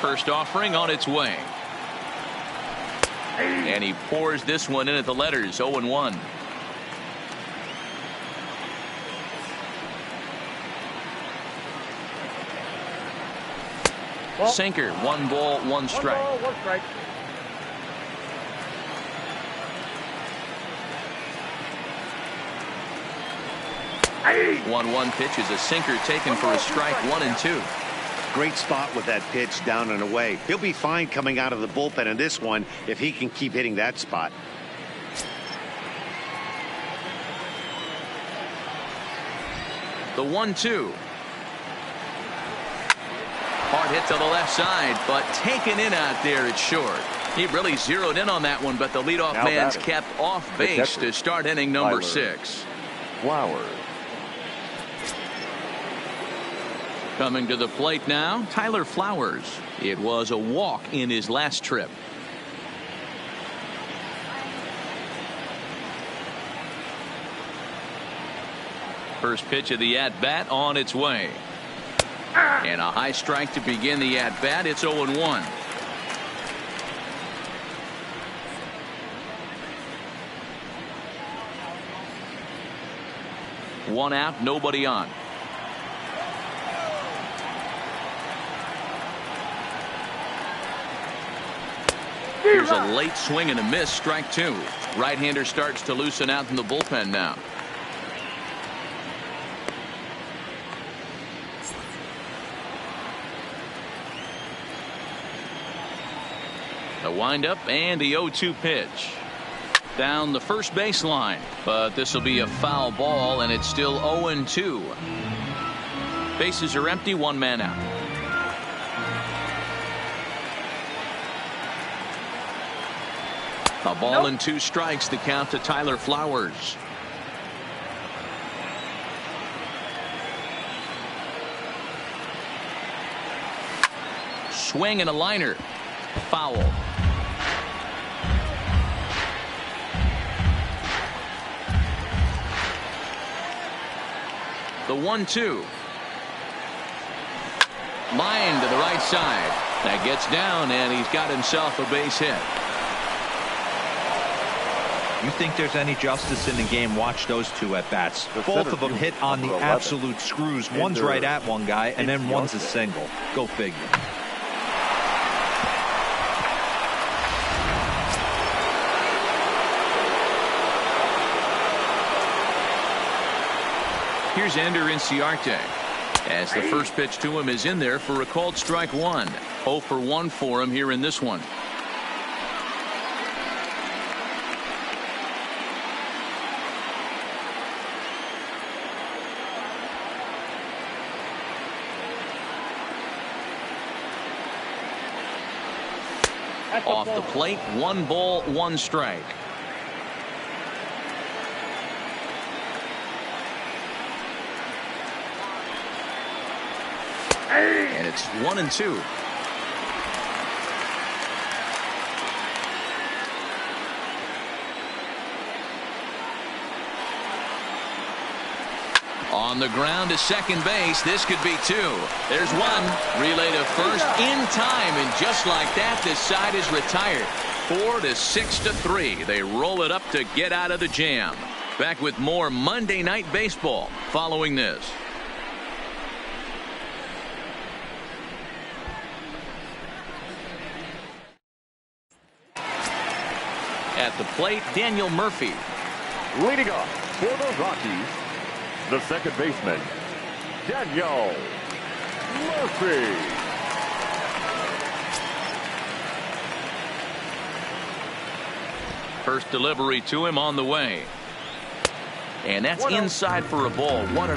First offering on its way. And he pours this one in at the letters, 0-1. Sinker, 1 ball, 1 strike. 1 ball, 1 strike. One 1 pitch is a sinker taken for a strike, 1-2. Great spot with that pitch down and away. He'll be fine coming out of the bullpen in this one if he can keep hitting that spot. The 1-2. Hard hit to the left side, but taken in out there, it's short. He really zeroed in on that one, but the leadoff man's kept off base to start inning number 6. Flowers. Coming to the plate now, Tyler Flowers. It was a walk in his last trip. First pitch of the at-bat on its way. And a high strike to begin the at-bat. It's 0-1. One out, nobody on. Here's a late swing and a miss, strike 2. Right-hander starts to loosen out in the bullpen now. The windup and the 0-2 pitch. Down the first baseline, but this will be a foul ball, and it's still 0-2. Bases are empty, 1 man out. A ball and 2 strikes, the count to Tyler Flowers. Swing and a liner. Foul. The 1-2. Line to the right side. That gets down, and he's got himself a base hit. You think there's any justice in the game? Watch those 2 at-bats. Both of them hit on the absolute screws. One's right at one guy, and then one's a single. Go figure. Here's Ender Inciarte, as the first pitch to him is in there for a called strike 1. 0 for 1 for him here in this one. Off the plate, 1 ball, 1 strike. And it's 1-2. On the ground to second base. This could be two. There's one. Relay to first in time, and just like that, this side is retired. 4 to 6 to 3. They roll it up to get out of the jam. Back with more Monday Night Baseball following this. At the plate, Daniel Murphy. Leading off for the Rockies, the second baseman, Daniel Murphy. First delivery to him on the way. And that's inside for a ball. 1-0.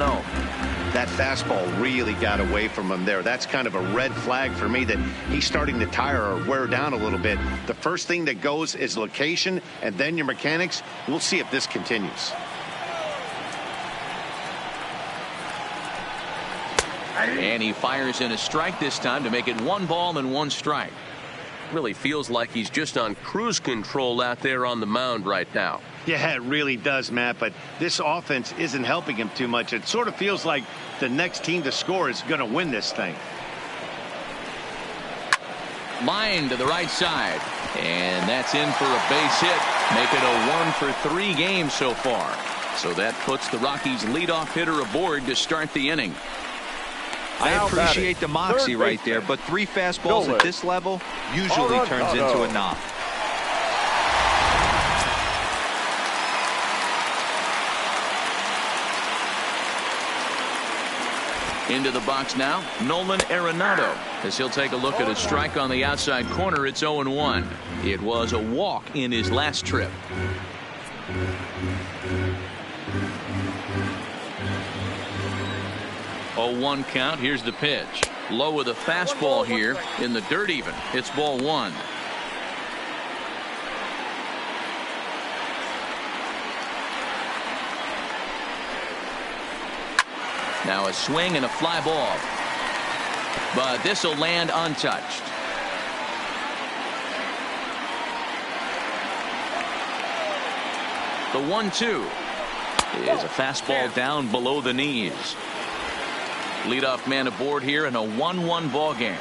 That fastball really got away from him there. That's kind of a red flag for me that he's starting to tire or wear down a little bit. The first thing that goes is location and then your mechanics. We'll see if this continues. And he fires in a strike this time to make it 1 ball and 1 strike. Really feels like he's just on cruise control out there on the mound right now. Yeah, it really does, Matt, but this offense isn't helping him too much. It sort of feels like the next team to score is going to win this thing. Line to the right side. And that's in for a base hit. Make it a 1-for-3 game so far. So that puts the Rockies' leadoff hitter aboard to start the inning. I appreciate the moxie right there, but 3 fastballs at this level usually turns into a knock. Into the box now, Nolan Arenado, as he'll take a look at a strike on the outside corner. It's 0-1. It was a walk in his last trip. Oh, 1 count. Here's the pitch. Low with a fastball here in the dirt even. It's ball 1. Now a swing and a fly ball. But this will land untouched. The 1-2 is a fastball down below the knees. Leadoff man aboard here in a 1-1 ball game.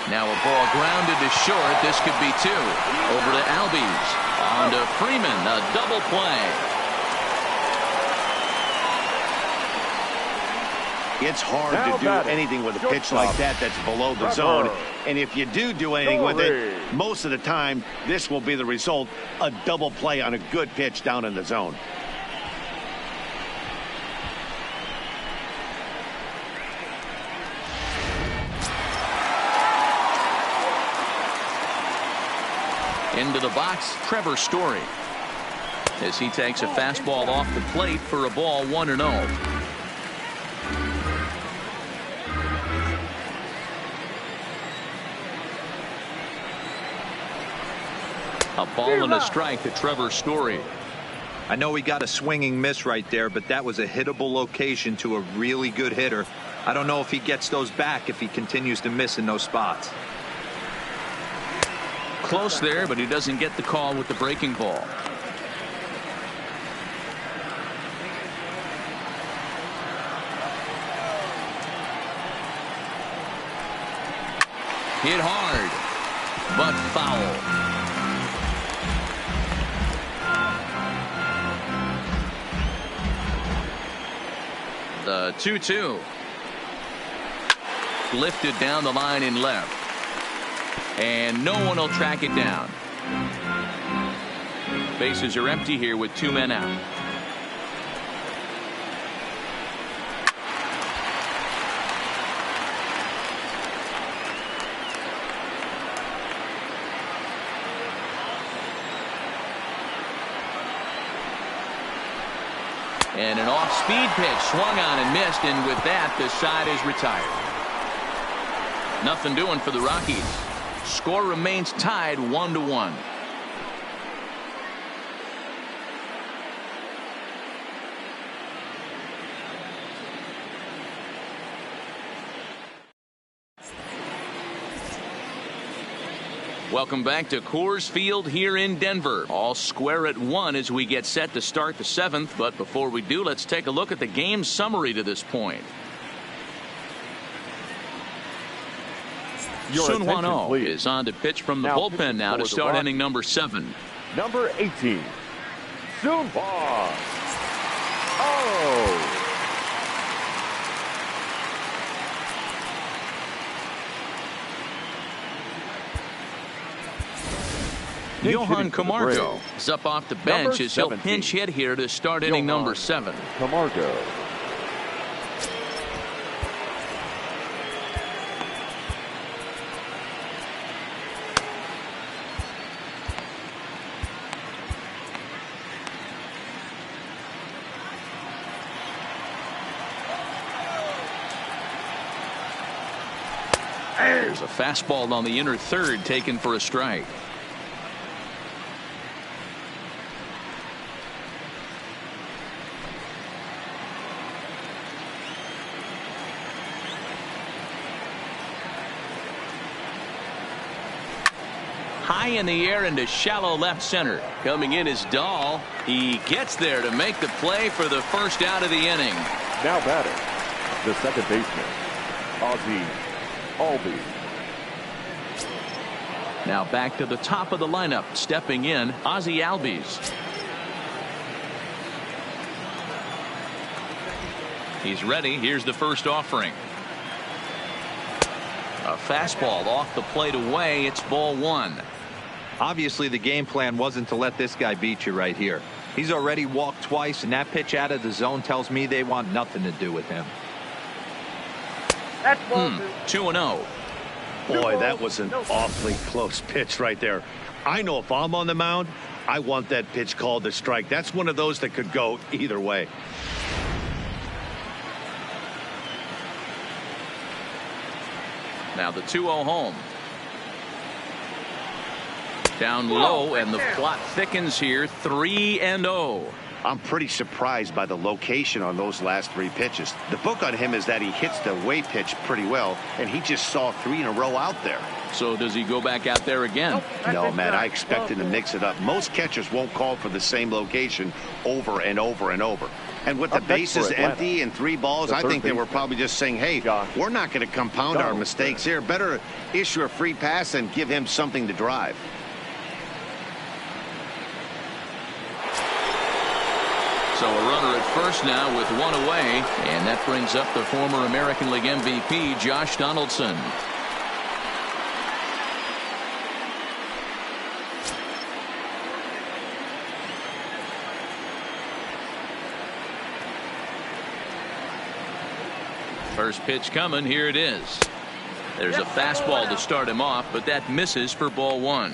Now a ball grounded to short. This could be 2. Over to Albies. On to Freeman. A double play. It's hard to do anything with a pitch like that that's below the zone. And if you do anything with it, most of the time, this will be the result. A double play on a good pitch down in the zone. Into the box, Trevor Story, as he takes a fastball off the plate for a ball. 1-0. A ball and a strike to Trevor Story. I know he got a swinging miss right there, but that was a hittable location to a really good hitter. I don't know if he gets those back if he continues to miss in those spots. Close there, but he doesn't get the call with the breaking ball. Hit hard, but foul. The 2-2. Lifted down the line in left. And no one will track it down. Bases are empty here with 2 men out. And an off-speed pitch swung on and missed, and with that, the side is retired. Nothing doing for the Rockies. Score remains tied 1-1. Welcome back to Coors Field here in Denver. All square at 1 as we get set to start the 7th. But before we do, let's take a look at the game summary to this point. Sun Hwan-Oh is on to pitch from the bullpen now to start inning number 7. Number 18, Sun Hwan-Oh. Johan Camargo is up off the bench as he'll pinch hit here to start inning number 7. Camargo. There's a fastball on the inner third taken for a strike. High in the air into shallow left center. Coming in is Dahl. He gets there to make the play for the first out of the inning. Now batting, the second baseman, Ozzie Albies. Now back to the top of the lineup. Stepping in, Ozzie Albies. He's ready. Here's the first offering. A fastball off the plate away. It's ball 1. Obviously, the game plan wasn't to let this guy beat you right here. He's already walked twice, and that pitch out of the zone tells me they want nothing to do with him. That's ball 2. 2-0. Boy, that was an awfully close pitch right there. I know if I'm on the mound, I want that pitch called a strike. That's one of those that could go either way. Now the 2-0 home. Down low, and the plot thickens here. 3-0. I'm pretty surprised by the location on those last 3 pitches. The book on him is that he hits the away pitch pretty well, and he just saw 3 in a row out there. So does he go back out there again? No, Matt, I expect him to mix it up. Most catchers won't call for the same location over and over and over. And with the bases empty and 3 balls, I think they were probably just saying, hey, we're not going to compound our mistakes here. Better issue a free pass and give him something to drive. So a runner at first now with 1 away, and that brings up the former American League MVP, Josh Donaldson. First pitch coming. Here it is. There's a fastball to start him off, but that misses for ball 1.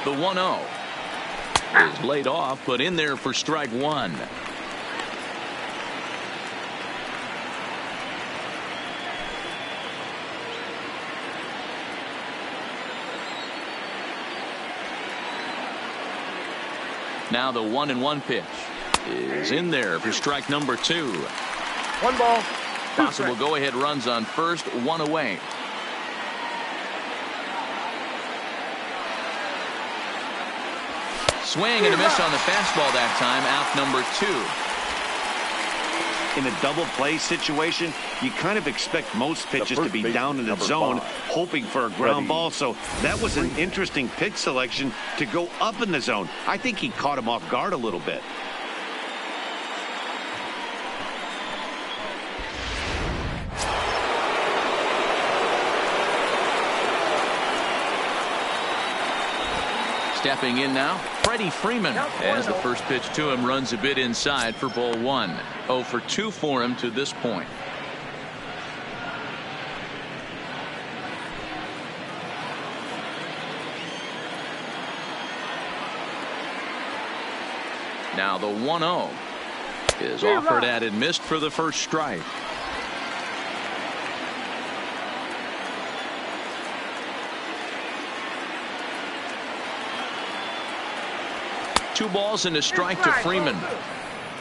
The 1-0 is laid off, but in there for strike 1. Now the 1-1 pitch is in there for strike number 2. 1 ball. Possible go-ahead runs on first, 1 away. Swing and a miss on the fastball that time. Out number 2. In a double play situation, you kind of expect most pitches to be down in the zone, hoping for a ground ball. So that was an interesting pitch selection to go up in the zone. I think he caught him off guard a little bit. Stepping in now, Freddie Freeman, as the first pitch to him runs a bit inside for ball 1. 0 for 2 for him to this point. Now the 1-0 is offered at and missed for the first strike. 2 balls and a strike to Freeman.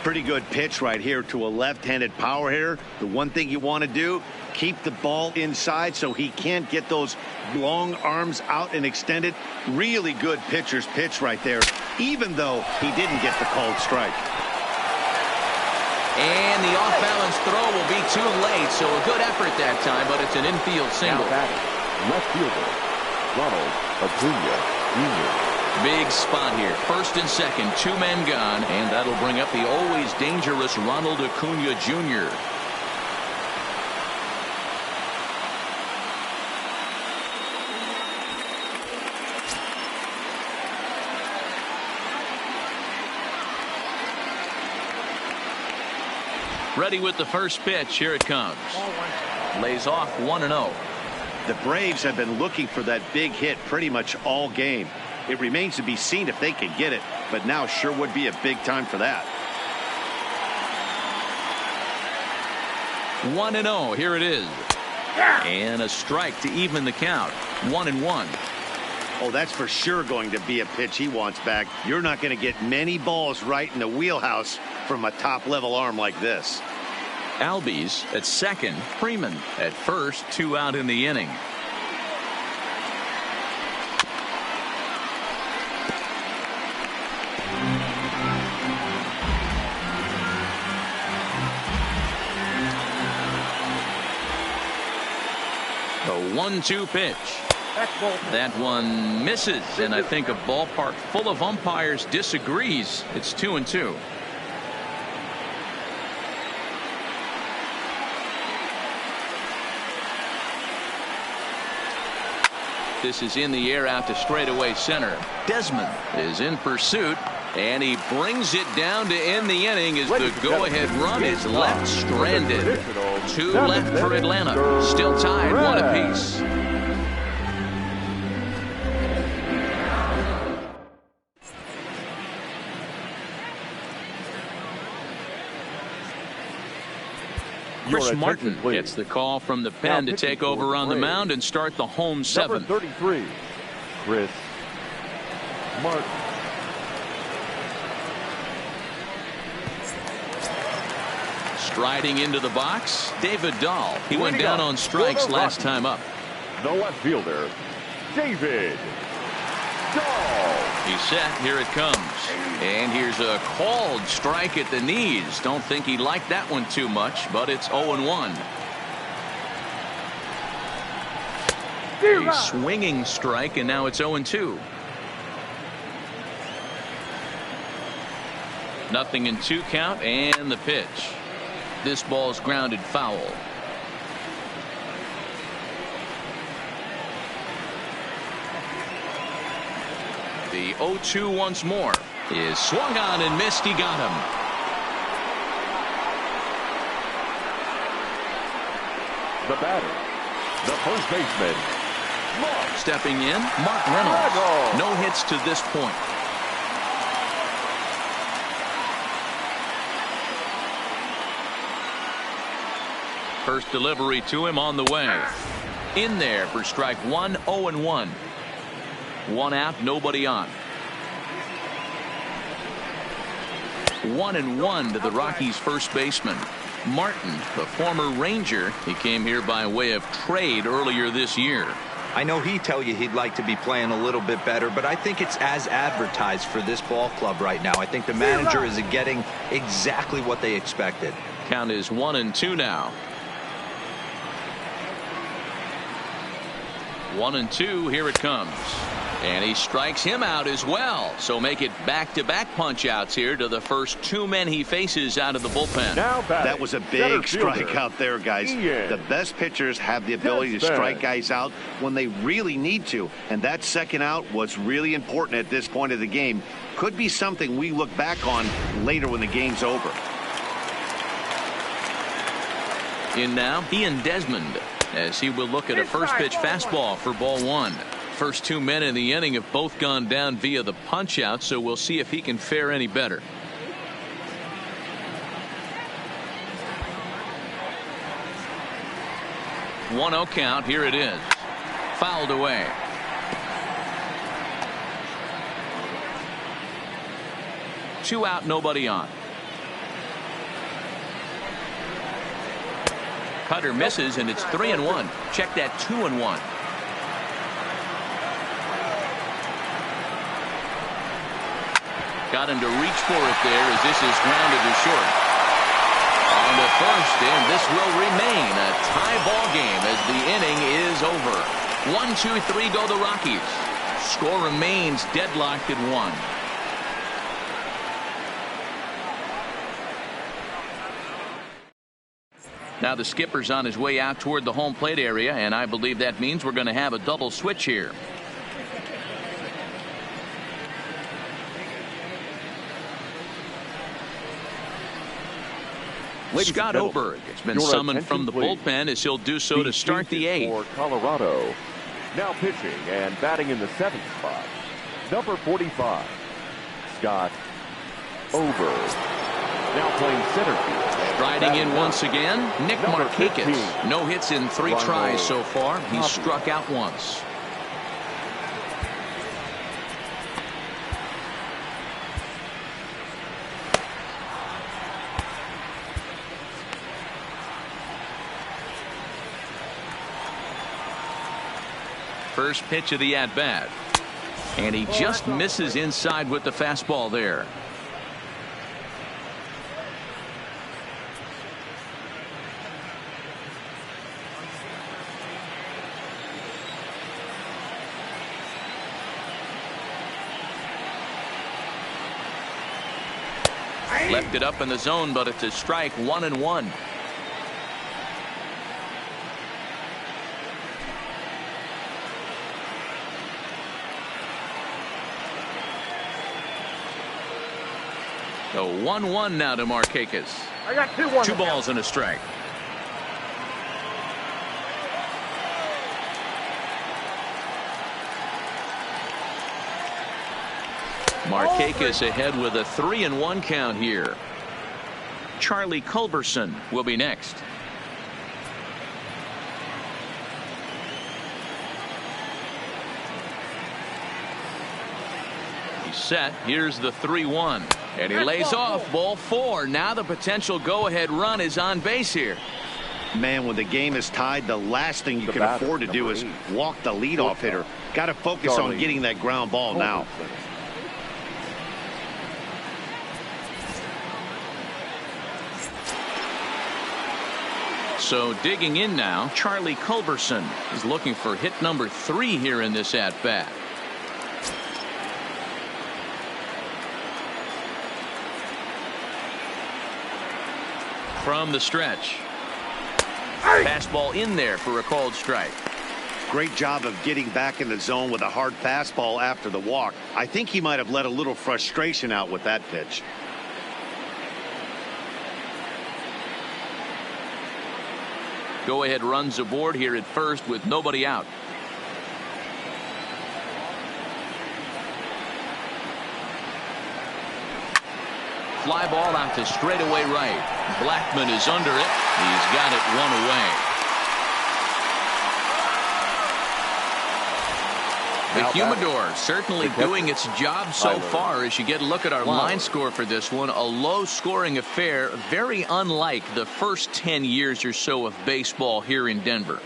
Pretty good pitch right here to a left-handed power hitter. The one thing you want to do, keep the ball inside so he can't get those long arms out and extended. Really good pitcher's pitch right there, even though he didn't get the called strike. And the off-balance throw will be too late, so a good effort that time, but it's an infield single. Now batting, left fielder, Ronald Acuna Jr. Big spot here. First and second, 2 men gone, and that'll bring up the always dangerous Ronald Acuna Jr. Ready with the first pitch. Here it comes. Lays off 1-0. The Braves have been looking for that big hit pretty much all game. It remains to be seen if they can get it, but now sure would be a big time for that. 1-0. Here it is. And a strike to even the count. 1-1. Oh, that's for sure going to be a pitch he wants back. You're not going to get many balls right in the wheelhouse from a top-level arm like this. Albies at second. Freeman at first. 2 out in the inning. The 1-2 pitch. That one misses, and I think a ballpark full of umpires disagrees. It's 2-2. This is in the air out to straightaway center. Desmond is in pursuit, and he brings it down to end the inning as the go-ahead run is left stranded. 2 left for Atlanta. Still tied 1 apiece. Chris Martin gets the call from the pen to take over on the mound and start the home 7th. Number 33, Chris Martin. Striding into the box, David Dahl. He went down on strikes last time up. The left fielder, David Dahl. He's set. Here it comes. And here's a called strike at the knees. Don't think he liked that one too much, but it's 0-1. A swinging strike, and now it's 0-2. Nothing in 2 count, and the pitch. This ball's grounded foul. The 0-2 once more is swung on and missed. He got him. The batter, the first baseman, Mark. Stepping in, Mark Reynolds. No hits to this point. First delivery to him on the way. In there for strike 1, 0-1. 1 out, nobody on. 1-1 to the Rockies' first baseman. Martin, the former Ranger, he came here by way of trade earlier this year. I know he'd tell you he'd like to be playing a little bit better, but I think it's as advertised for this ball club right now. I think the manager is getting exactly what they expected. Count is 1-2 now. 1-2, here it comes. And he strikes him out as well. So make it back-to-back punch-outs here to the first 2 men he faces out of the bullpen. That was a big strike out there, guys. The best pitchers have the ability to strike guys out when they really need to. And that second out was really important at this point of the game. Could be something we look back on later when the game's over. In now, Ian Desmond, as he will look at a first pitch fastball for ball 1. First 2 men in the inning have both gone down via the punch out, so we'll see if he can fare any better. One 0 count. Here it is. Fouled away. 2 out, nobody on. Cutter misses, and it's 3-1. Check that 2-1. Got him to reach for it there as this is grounded to short. On to first, and this will remain a tie ball game as the inning is over. 1-2-3 go the Rockies. Score remains deadlocked at 1. Now the skipper's on his way out toward the home plate area, and I believe that means we're going to have a double switch here. Scott Oberg has been summoned from the bullpen as he'll do so to start the 8th. For Colorado. Now pitching and batting in the 7th spot, number 45, Scott Oberg. Now playing center field. Striding in once again, Nick Markakis. No hits in 3 tries so far. He's struck out once. First pitch of the at-bat. And he just misses inside with the fastball there. Left it up in the zone, but it's a strike. 1-1. So 1-1 now to Markakis. I got 2-1. 2 balls and a strike. Markakis ahead with a 3-1 count here. Charlie Culberson will be next. He's set. Here's the 3-1. And he lays off. Ball 4. Now the potential go-ahead run is on base here. Man, when the game is tied, the last thing you can afford to do is walk the leadoff hitter. Got to focus on getting that ground ball now. So digging in now, Charlie Culberson is looking for hit number 3 here in this at-bat. From the stretch. Fastball in there for a called strike. Great job of getting back in the zone with a hard fastball after the walk. I think he might have let a little frustration out with that pitch. Go-ahead runs aboard here at first with nobody out. Fly ball out to straightaway right. Blackman is under it. He's got it 1 away. The humidor certainly doing its job so far. As you get a look at our line score for this one, a low-scoring affair, very unlike the first 10 years or so of baseball here in Denver.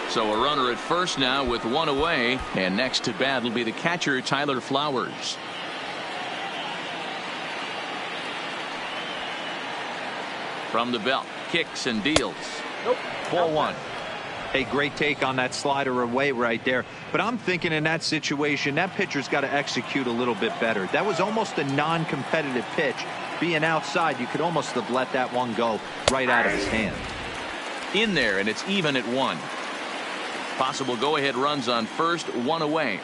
So a runner at first now with 1 away, and next to bat will be the catcher Tyler Flowers. From the belt, kicks and deals. Ball 1. A great take on that slider away right there. But I'm thinking in that situation, that pitcher's got to execute a little bit better. That was almost a non-competitive pitch. Being outside, you could almost have let that one go right out of his hand. In there, and it's even at 1. Possible go-ahead runs on first, 1 away.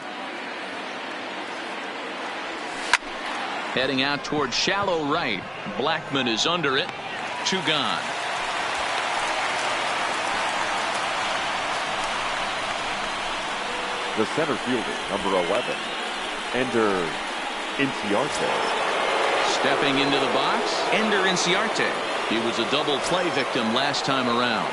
Heading out towards shallow right. Blackman is under it. 2 gone. The center fielder, number 11, Ender Inciarte. Stepping into the box, Ender Inciarte. He was a double play victim last time around.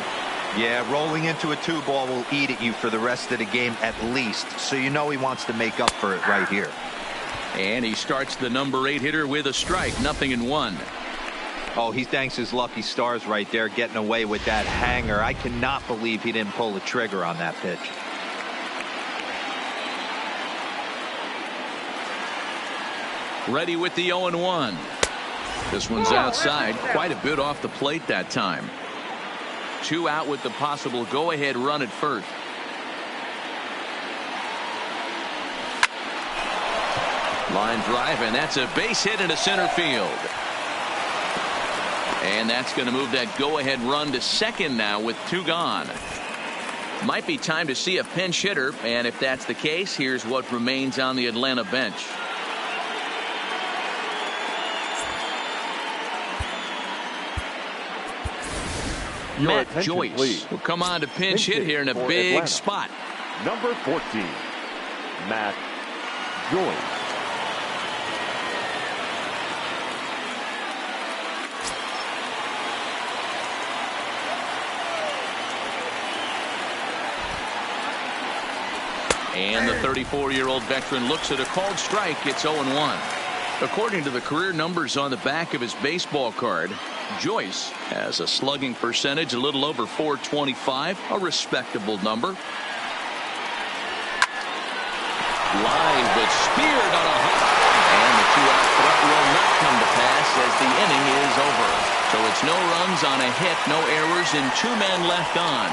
Yeah, rolling into a 2-ball will eat at you for the rest of the game at least. So you know he wants to make up for it right here. And he starts the number 8 hitter with a strike, 0-1. Oh, he thanks his lucky stars right there, getting away with that hanger. I cannot believe he didn't pull the trigger on that pitch. Ready with the 0-1. This one's outside, quite a bit off the plate that time. 2 out with the possible go-ahead run at first. Line drive, and that's a base hit into center field. And that's going to move that go-ahead run to second now with 2 gone. Might be time to see a pinch hitter, and if that's the case, here's what remains on the Atlanta bench. Matt Joyce will come on to pinch hit here in a big Atlanta. spot. Number 14, Matt Joyce. And the 34-year-old veteran looks at a called strike. It's 0-1. According to the career numbers on the back of his baseball card, Joyce has a slugging percentage a little over .425, a respectable number. Line, but speared on a hop. And the 2-out threat will not come to pass as the inning is over. So it's no runs on a hit, no errors, and 2 men left on.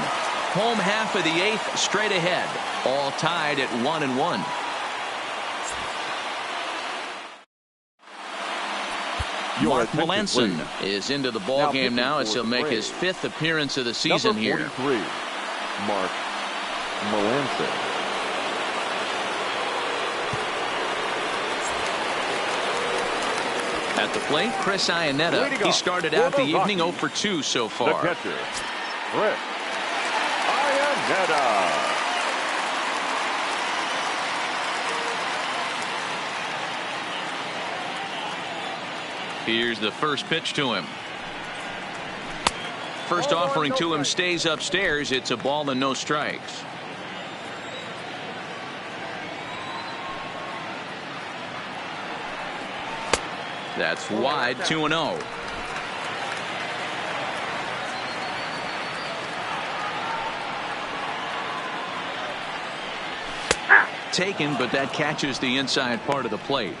Home half of the 8th straight ahead. All tied at 1-1. Mark Melanson is into the ball game now as he'll make his 5th appearance of the season here. Number 43, Mark Melanson. At the plate, Chris Iannetta. He started out the evening 0 for 2 so far. The catcher, Chris Iannetta. Here's the first pitch to him. First offering to him stays upstairs. It's a ball and no strikes. That's wide, 2-0. Taken, but that catches the inside part of the plate.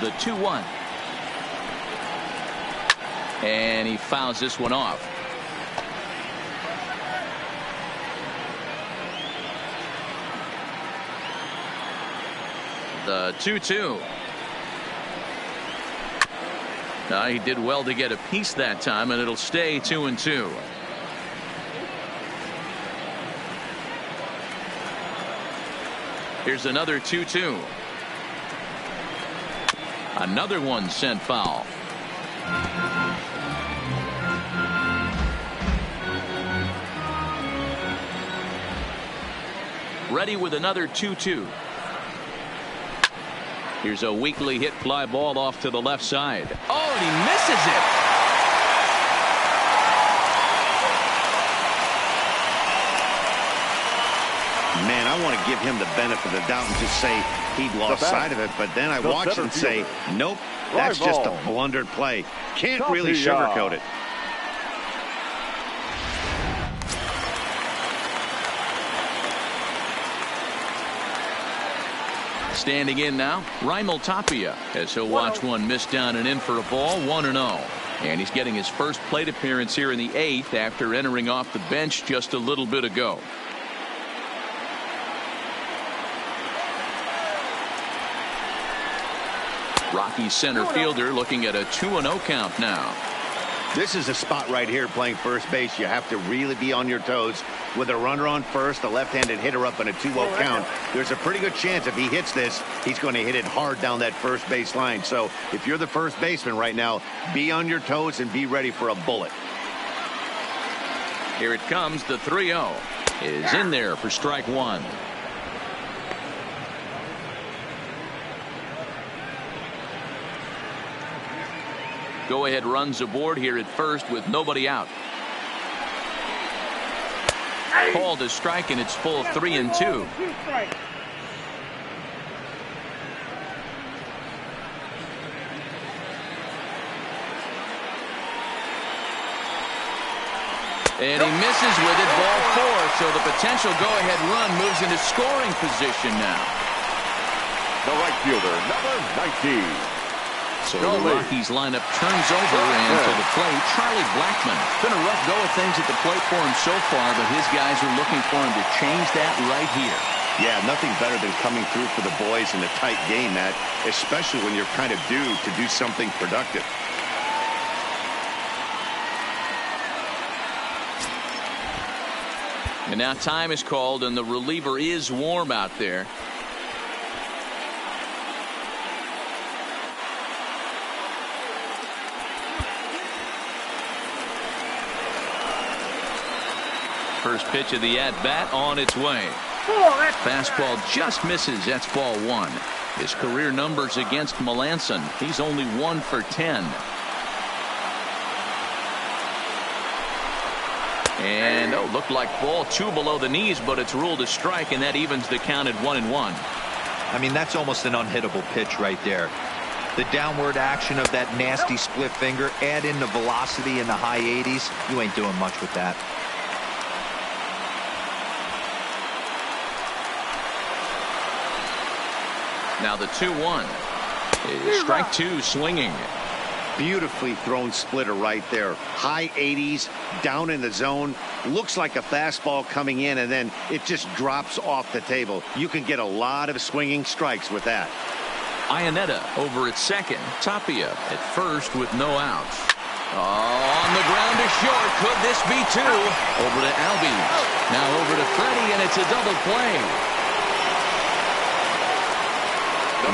The 2-1. And he fouls this one off. The 2-2. He did well to get a piece that time, and it'll stay 2-2. Here's another 2-2. Another one sent foul. Ready with another 2-2. Here's a weakly hit fly ball off to the left side. Oh, and he misses it. Man, I want to give him the benefit of the doubt and just say he'd lost sight of it, but then I watch and say, nope, that's just a blundered play. Can't really sugarcoat it. Standing in now, Raimel Tapia, as he'll watch one miss down and in for a ball, 1-0. And he's getting his first plate appearance here in the 8th after entering off the bench just a little bit ago. Rockies center fielder looking at a 2-0 count now. This is a spot right here playing first base. You have to really be on your toes. With a runner on first, a left-handed hitter up in a 2-0 count, there's a pretty good chance if he hits this, he's going to hit it hard down that first base line. So if you're the first baseman right now, be on your toes and be ready for a bullet. Here it comes. The 3-0 is in there for strike 1. Go ahead runs aboard here at first with nobody out. Called a strike, and it's full 3-2. And he misses with it, ball 4. So the potential go-ahead run moves into scoring position now. The right fielder, number 19. So the Rockies lineup turns over, and to the plate, Charlie Blackmon. It's been a rough go of things at the plate for him so far, but his guys are looking for him to change that right here. Yeah, nothing better than coming through for the boys in a tight game, Matt, especially when you're kind of due to do something productive. And now time is called, and the reliever is warm out there. First pitch of the at-bat on its way. Fastball just misses. That's ball 1. His career numbers against Melanson. He's only 1 for 10. And looked like ball 2 below the knees, but it's ruled a strike, and that evens the count at 1-1. I mean, that's almost an unhittable pitch right there. The downward action of that nasty split finger, add in the velocity in the high 80s, you ain't doing much with that. Now the 2-1 is strike 2 swinging. Beautifully thrown splitter right there. High 80s, down in the zone. Looks like a fastball coming in, and then it just drops off the table. You can get a lot of swinging strikes with that. Ionetta over at second. Tapia at first with no outs. On the ground to short. Could this be 2? Over to Albies. Now over to Freddie, and it's a double play.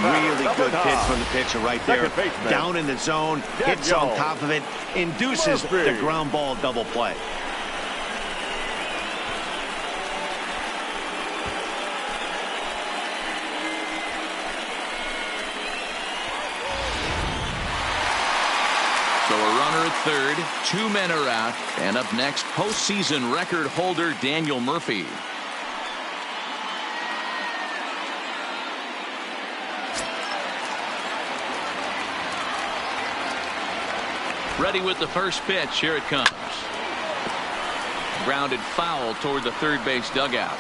Really good pitch from the pitcher right there. Down in the zone, hits on top of it, induces the ground ball double play. So a runner at third, 2 men are out, and up next, postseason record holder Daniel Murphy. Ready with the first pitch. Here it comes. Grounded foul toward the third base dugout.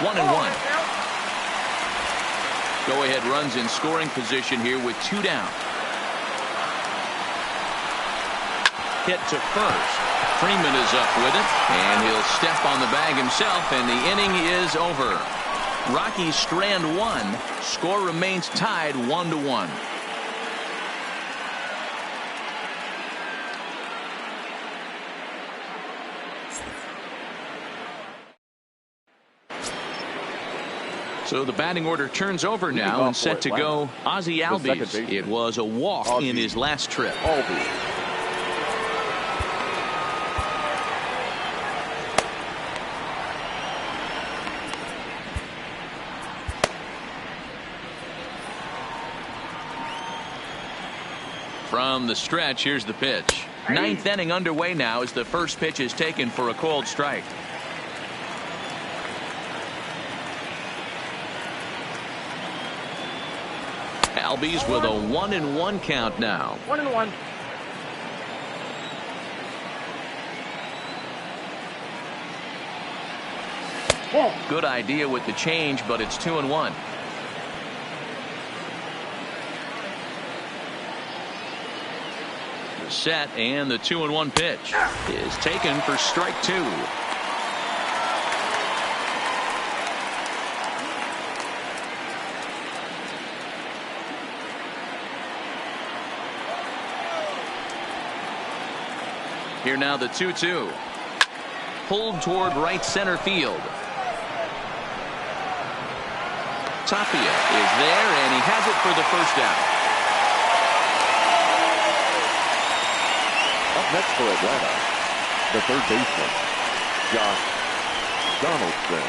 One and one. Go ahead runs in scoring position here with 2 down. Hit to first. Freeman is up with it, and he'll step on the bag himself, and the inning is over. Rockies strand 1. Score remains tied 1-1. So the batting order turns over now, and set to go Ozzie Albies. It was a walk in his last trip. From the stretch, here's the pitch. 9th inning underway now as the first pitch is taken for a called strike. Albies with a 1-1 count now. 1-1. Good idea with the change, but it's 2-1. Set, and the 2-1 pitch is taken for strike 2. Here now the 2-2. Pulled toward right center field. Tapia is there, and he has it for the first out. Up next for Atlanta, the third baseman, Josh Donaldson.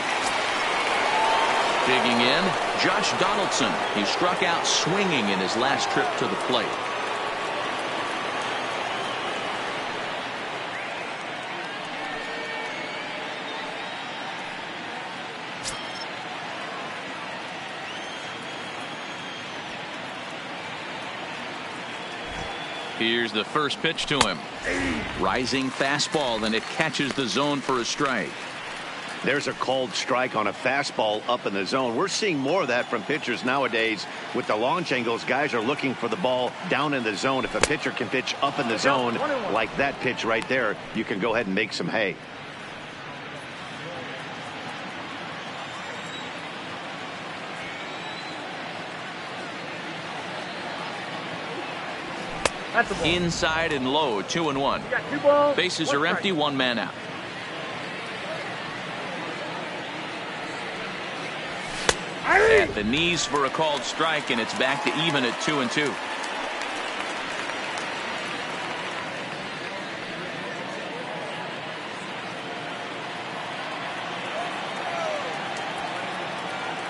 Digging in, Josh Donaldson. He struck out swinging in his last trip to the plate. Here's the first pitch to him. Rising fastball, and it catches the zone for a strike. There's a called strike on a fastball up in the zone. We're seeing more of that from pitchers nowadays. With the launch angles, guys are looking for the ball down in the zone. If a pitcher can pitch up in the zone like that pitch right there, you can go ahead and make some hay. Inside and low, 2-1. Bases are empty, one man out. At the knees for a called strike, and it's back to even at 2-2.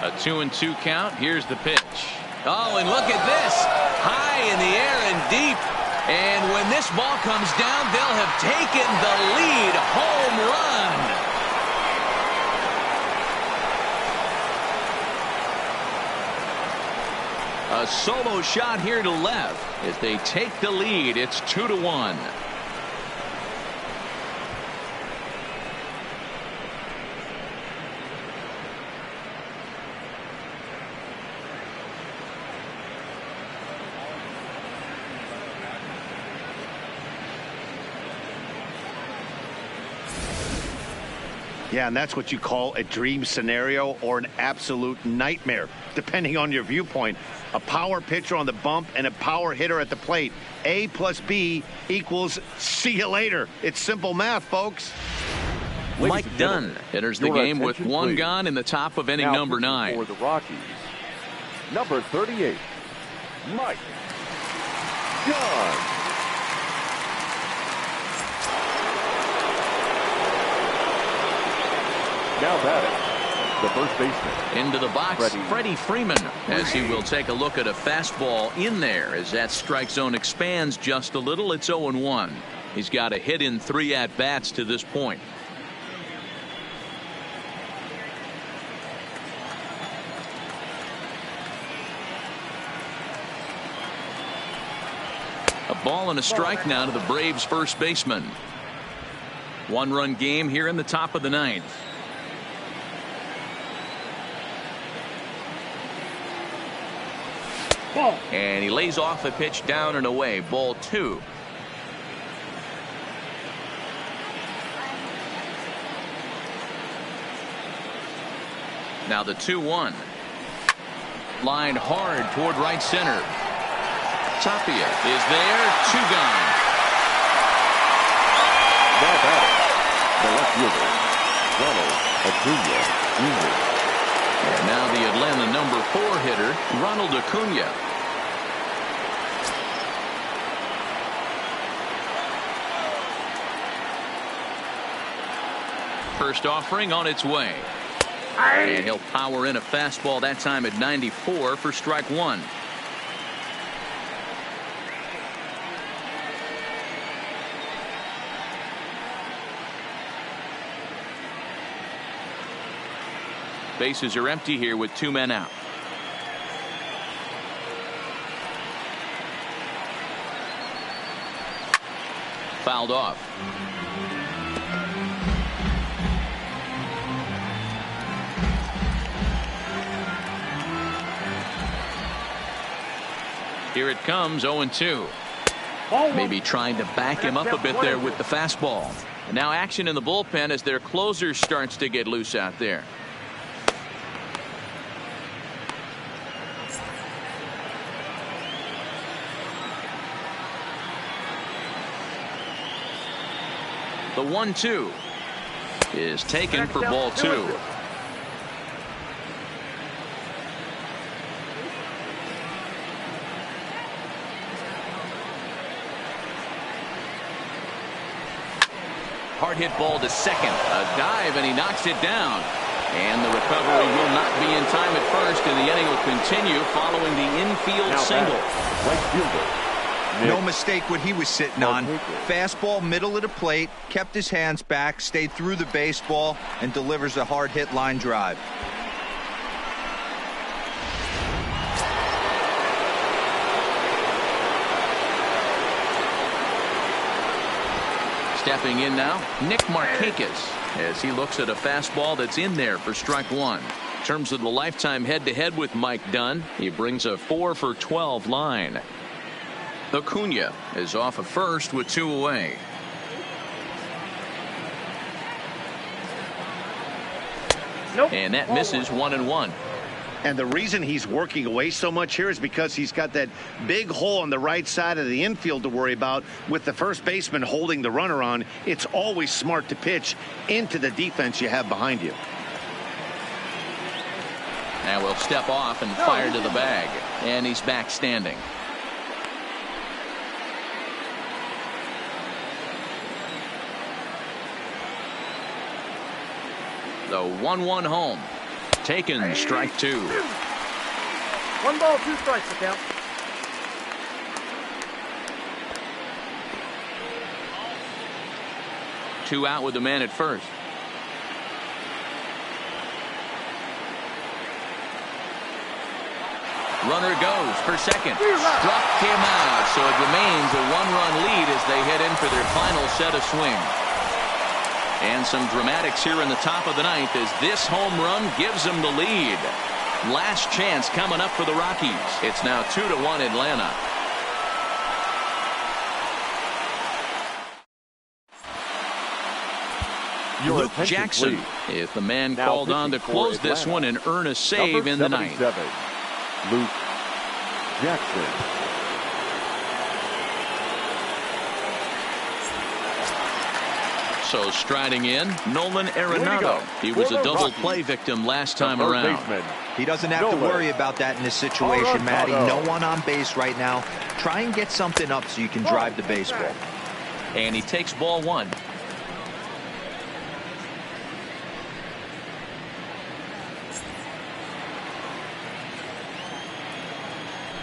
A 2-2 count. Here's the pitch. Oh, and look at this. High in the air and deep. And when this ball comes down, they'll have taken the lead. Home run. A solo shot here to left. As they take the lead, it's 2-1. Yeah, and that's what you call a dream scenario or an absolute nightmare, depending on your viewpoint. A power pitcher on the bump and a power hitter at the plate. A plus B equals see you later. It's simple math, folks. Mike Dunn enters the game with one gone in the top of inning number 9. For the Rockies, number 38, Mike Dunn. Now batting, the first baseman. Into the box, Freddie Freeman, as he will take a look at a fastball in there. As that strike zone expands just a little, it's 0-1. He's got a hit in 3 at-bats to this point. A ball and a strike now to the Braves' first baseman. One-run game here in the top of the 9th. And he lays off a pitch down and away. Ball 2. Now the 2-1. Line hard toward right center. Tapia is there. 2 gone. Now batting, the left fielder, Ronald Acuna Jr. And now the Atlanta number 4 hitter, Ronald Acuna. First offering on its way. And he'll power in a fastball, that time at 94 for strike 1. Bases are empty here with 2 men out. Fouled off. Here it comes, 0-2. Maybe trying to back him up a bit there with the fastball. And now action in the bullpen as their closer starts to get loose out there. The 1-2 is taken for ball 2. Hard hit ball to second. A dive, and he knocks it down. And the recovery will not be in time at first, and the inning will continue following the infield single. Right fielder. No mistake what he was sitting on. Fastball, middle of the plate, kept his hands back, stayed through the baseball, and delivers a hard hit line drive. Stepping in now, Nick Markakis, as he looks at a fastball that's in there for strike one. In terms of the lifetime head-to-head with Mike Dunn, he brings a 4 for 12 line. Acuna is off of first with 2 away. And that misses 1-1. And the reason he's working away so much here is because he's got that big hole on the right side of the infield to worry about. With the first baseman holding the runner on, it's always smart to pitch into the defense you have behind you. Now we'll step off and fire to the bag. And he's back standing. The 1-1 home. Taken, strike 2. 1 ball, 2 strikes, the count. Two out with the man at first. Runner goes for second. Struck him out, so it remains a 1-run lead as they head in for their final set of swings. And some dramatics here in the top of the ninth as this home run gives them the lead. Last chance coming up for the Rockies. It's now 2-1 Atlanta. Luke Jackson is the man called on to close this one and earn a save in the ninth. Luke Jackson. So striding in, Nolan Arenado. He was a double play victim last time around. He doesn't have to worry about that in this situation, Matty. No one on base right now. Try and get something up so you can drive the baseball. And he takes ball 1.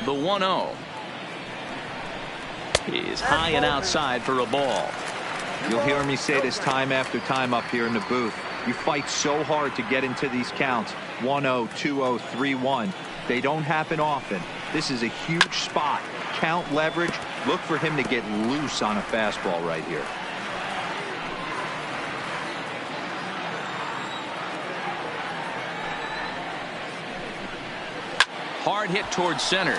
The 1-0 is high and outside for a ball. You'll hear me say this time after time up here in the booth. You fight so hard to get into these counts. 1-0, 2-0, 3-1. They don't happen often. This is a huge spot. Count leverage. Look for him to get loose on a fastball right here. Hard hit towards center.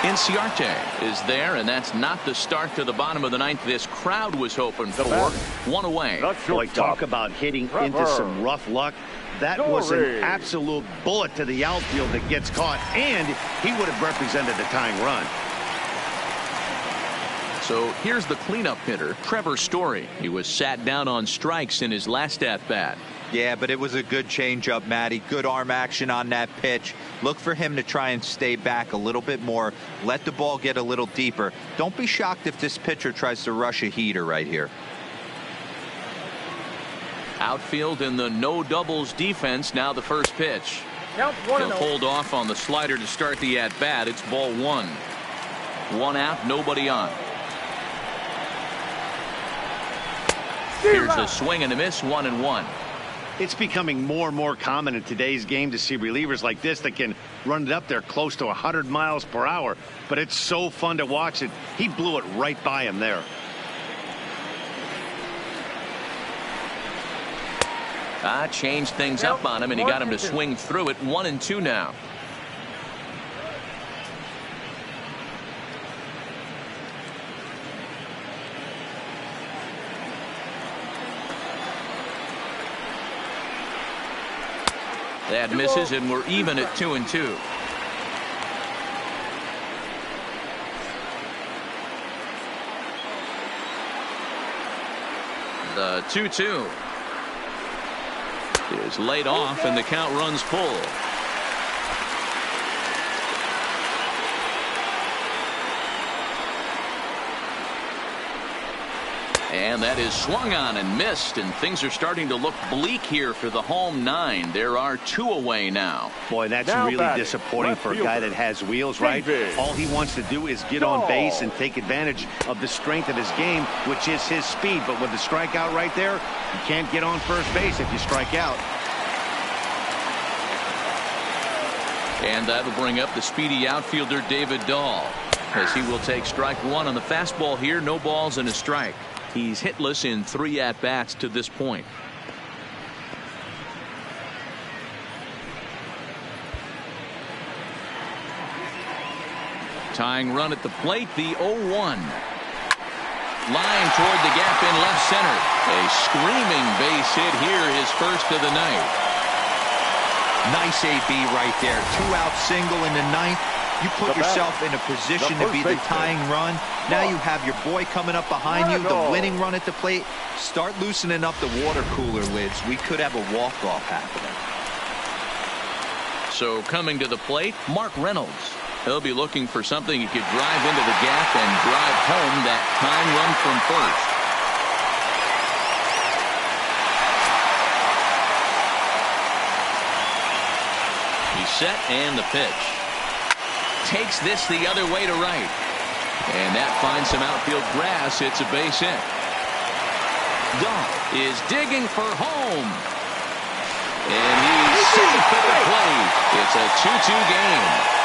Inciarte is there, and that's not the start to the bottom of the ninth this crowd was hoping for. 1 away. Boy, talk about hitting into some rough luck. That was an absolute bullet to the outfield that gets caught, and he would have represented a tying run. So here's the cleanup hitter, Trevor Story. He was sat down on strikes in his last at-bat. Yeah, but it was a good changeup, Matty. Good arm action on that pitch. Look for him to try and stay back a little bit more. Let the ball get a little deeper. Don't be shocked if this pitcher tries to rush a heater right here. Outfield in the no doubles defense. Now the first pitch. Count 1-0. He'll hold off on the slider to start the at-bat. It's ball 1. 1 out, nobody on. Here's a swing and a miss, 1-1. It's becoming more and more common in today's game to see relievers like this that can run it up there close to 100 miles per hour. But it's so fun to watch it. He blew it right by him there. Changed things up on him, and he got him to swing through it. 1-2 now. That misses, and we're even at 2-2. The 2-2 is laid off, and the count runs full. And that is swung on and missed, and things are starting to look bleak here for the home 9. There are 2 away now. Boy, that's Now really batting, disappointing for a guy that has wheels, right? David. All he wants to do is get on base and take advantage of the strength of his game, which is his speed. But with the strikeout right there, you can't get on first base if you strike out. And that'll bring up the speedy outfielder David Dahl, as he will take strike 1 on the fastball here. No balls and a strike. He's hitless in 3 at-bats to this point. Tying run at the plate, the 0-1. Line toward the gap in left center. A screaming base hit here, his first of the night. Nice AB right there. 2-out single in the 9th. You put yourself in a position to be the tying run. Now you have your boy coming up behind you, the winning run at the plate. Start loosening up the water cooler lids. We could have a walk-off happening. So coming to the plate, Mark Reynolds. He'll be looking for something he could drive into the gap and drive home that tying run from first. He's set, and the pitch. Takes this the other way to right. And that finds some outfield grass. It's a base hit. Dahl is digging for home. And he's safe at the plate. It's a 2-2 game.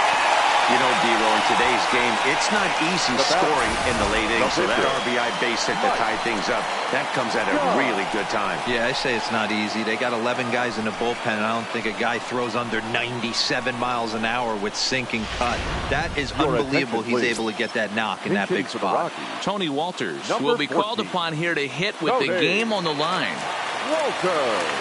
You know, D-Roll, in today's game, it's not easy scoring in the late innings. So that RBI base hit to tie things up, that comes at a really good time. Yeah, I say it's not easy. They got 11 guys in the bullpen, and I don't think a guy throws under 97 miles an hour with sinking cut. That is unbelievable. He's able to get that knock in that big spot. Tony Walters will be called upon here to hit with the game on the line. Walters.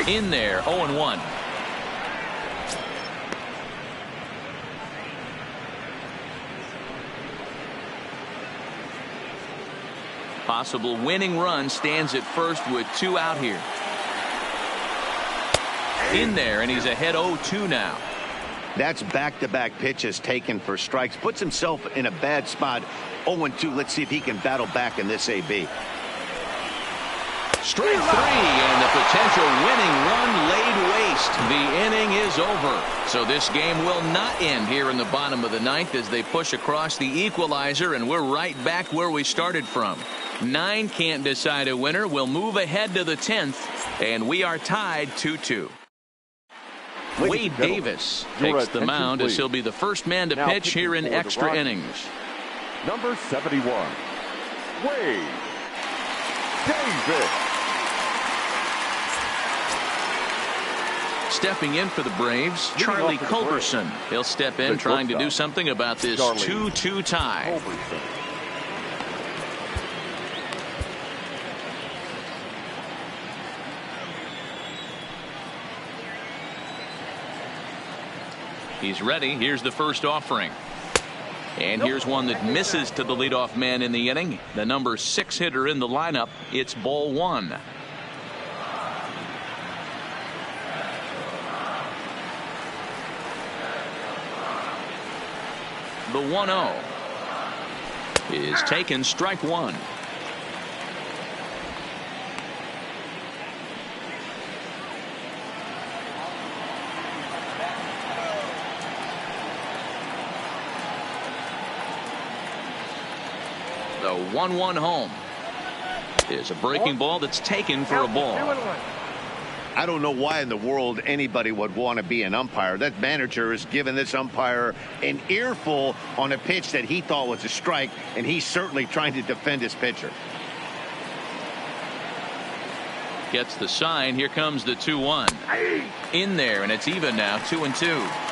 In there, 0-1. Possible winning run stands at first with 2 out here. In there, and he's ahead 0-2 now. That's back-to-back pitches taken for strikes. Puts himself in a bad spot. 0-2. Let's see if he can battle back in this AB. Strike 3, and the potential winning run laid waste. The inning is over. So this game will not end here in the bottom of the 9th as they push across the equalizer, and we're right back where we started from. 9 can't decide a winner. We'll move ahead to the 10th, and we are tied 2-2. Wade Davis takes the mound as he'll be the first man to pitch here in extra innings. Number 71, Wade Davis. Stepping in for the Braves, Charlie Culberson. He'll step in trying to do something about this 2-2 tie. He's ready. Here's the first offering. And here's one that misses to the leadoff man in the inning. The number 6 hitter in the lineup. It's ball 1. The 1-0 is taken, strike 1. The 1-1 home is a breaking ball that's taken for a ball. I don't know why in the world anybody would want to be an umpire. That manager has given this umpire an earful on a pitch that he thought was a strike, and he's certainly trying to defend his pitcher. Gets the sign. Here comes the 2-1. In there, and it's even now, 2-2.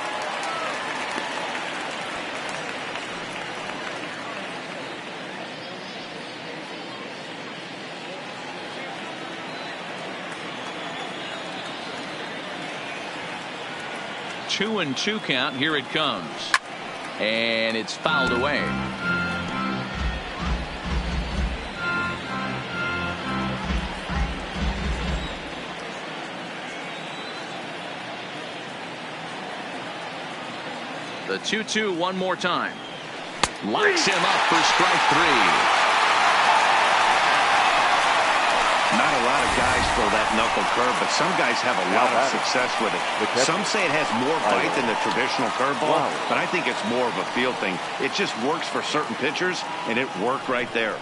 Two and 2 count. Here it comes, and it's fouled away. The 2-2 one more time. Locks him up for strike 3. Not a lot of guys throw that knuckle curve, but some guys have a lot of success with it. Some say it has more bite than the traditional curveball, but I think it's more of a feel thing. It just works for certain pitchers, and it worked right there.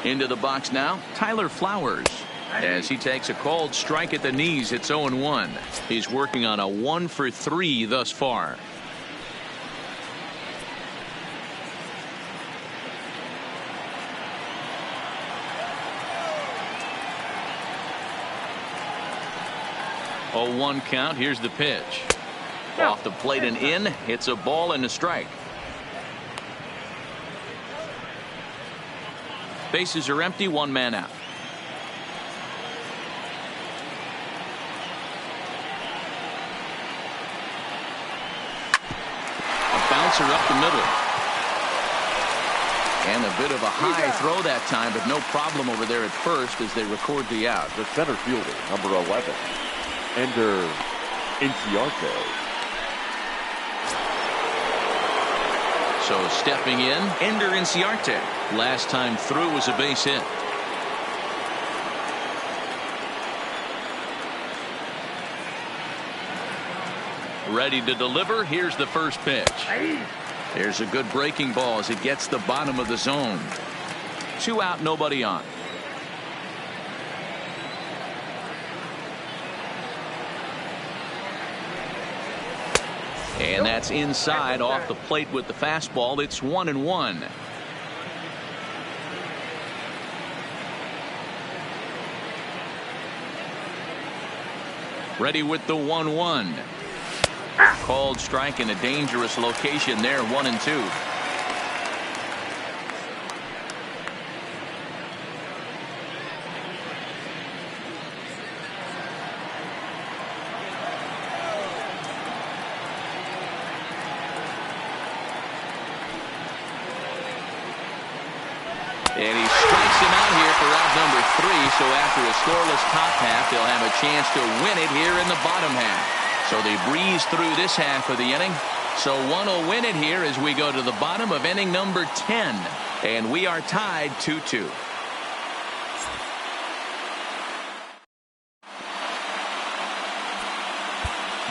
Into the box now, Tyler Flowers. As he takes a called strike at the knees, it's 0-1. He's working on a 1-for-3 thus far. A 1 count. Here's the pitch. Off the plate and in. It's a ball and a strike. Bases are empty, 1 man out. A bouncer up the middle. And a bit of a high throw that time, but no problem over there at first as they record the out. The center fielder, number 11, Ender Inciarte. So stepping in, Ender Inciarte. Last time through was a base hit. Ready to deliver. Here's the first pitch. There's a good breaking ball as it gets the bottom of the zone. 2 out, nobody on. And that's inside off the plate with the fastball. It's 1-1. Ready with the 1-1. Called strike in a dangerous location there, 1-2. And he strikes him out here for out number 3. So after a scoreless top half, they'll have a chance to win it here in the bottom half. So they breeze through this half of the inning. So one will win it here as we go to the bottom of inning number 10. And we are tied 2-2.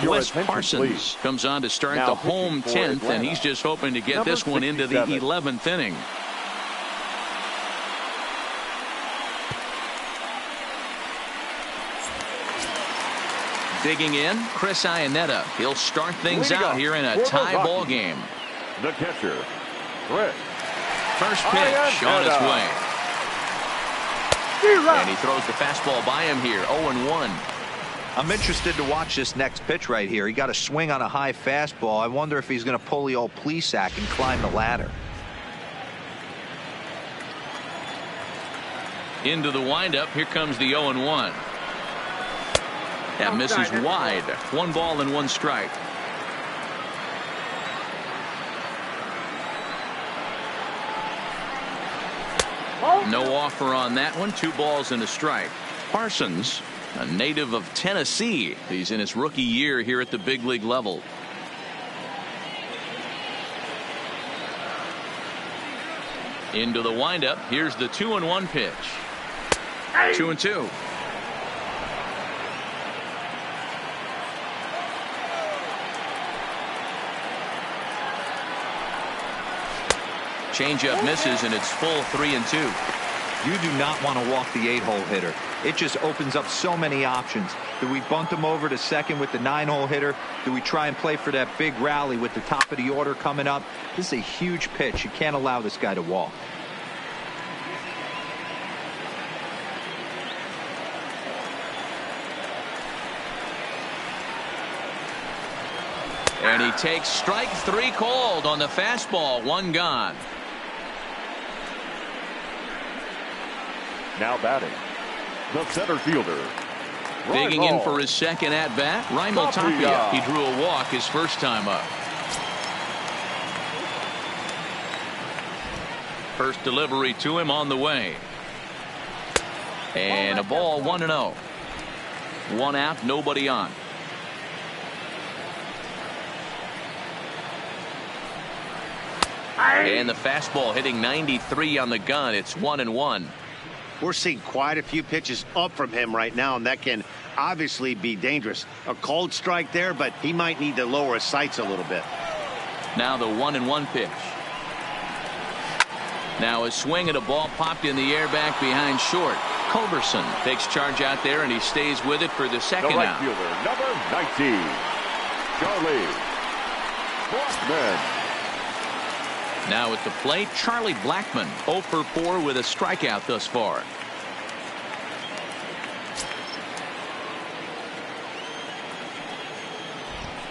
Wes Parsons comes on to start the home 10th, and he's just hoping to get this one into the 11th inning. Digging in, Chris Iannetta. He'll start things out here in a tie ball game. The catcher, Chris. First pitch on its way. And he throws the fastball by him here, 0-1. I'm interested to watch this next pitch right here. He got a swing on a high fastball. I wonder if he's going to pull the old Plesac and climb the ladder. Into the windup. Here comes the 0-1. That misses wide. 1 ball and 1 strike. No offer on that one. 2 balls and a strike. Parsons, a native of Tennessee. He's in his rookie year here at the big league level. Into the windup. Here's the 2-1 pitch. 2-2. Changeup misses, and it's full 3-2. You do not want to walk the 8-hole hitter. It just opens up so many options. Do we bunt him over to second with the 9-hole hitter? Do we try and play for that big rally with the top of the order coming up? This is a huge pitch. You can't allow this guy to walk. And he takes strike 3 called on the fastball. 1 gone. Now batting, the center fielder. Digging in for his second at bat, Raimel Tapia. He drew a walk his first time up. First delivery to him on the way. And a ball 1-0. One out, nobody on. And the fastball hitting 93 on the gun. It's 1-1. We're seeing quite a few pitches up from him right now, and that can obviously be dangerous. A cold strike there, but he might need to lower his sights a little bit. Now the 1-1 pitch. Now a swing and a ball popped in the air back behind short. Culberson takes charge out there, and he stays with it for the second the right out. fielder, number 19, Charlie Blackmon. Now at the plate, Charlie Blackmon, 0 for 4 with a strikeout thus far.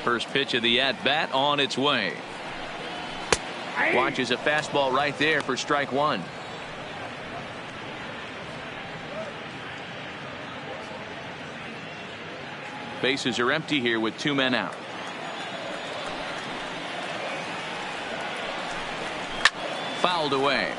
First pitch of the at-bat on its way. Watches a fastball right there for strike one. Bases are empty here with 2 men out. Fouled away.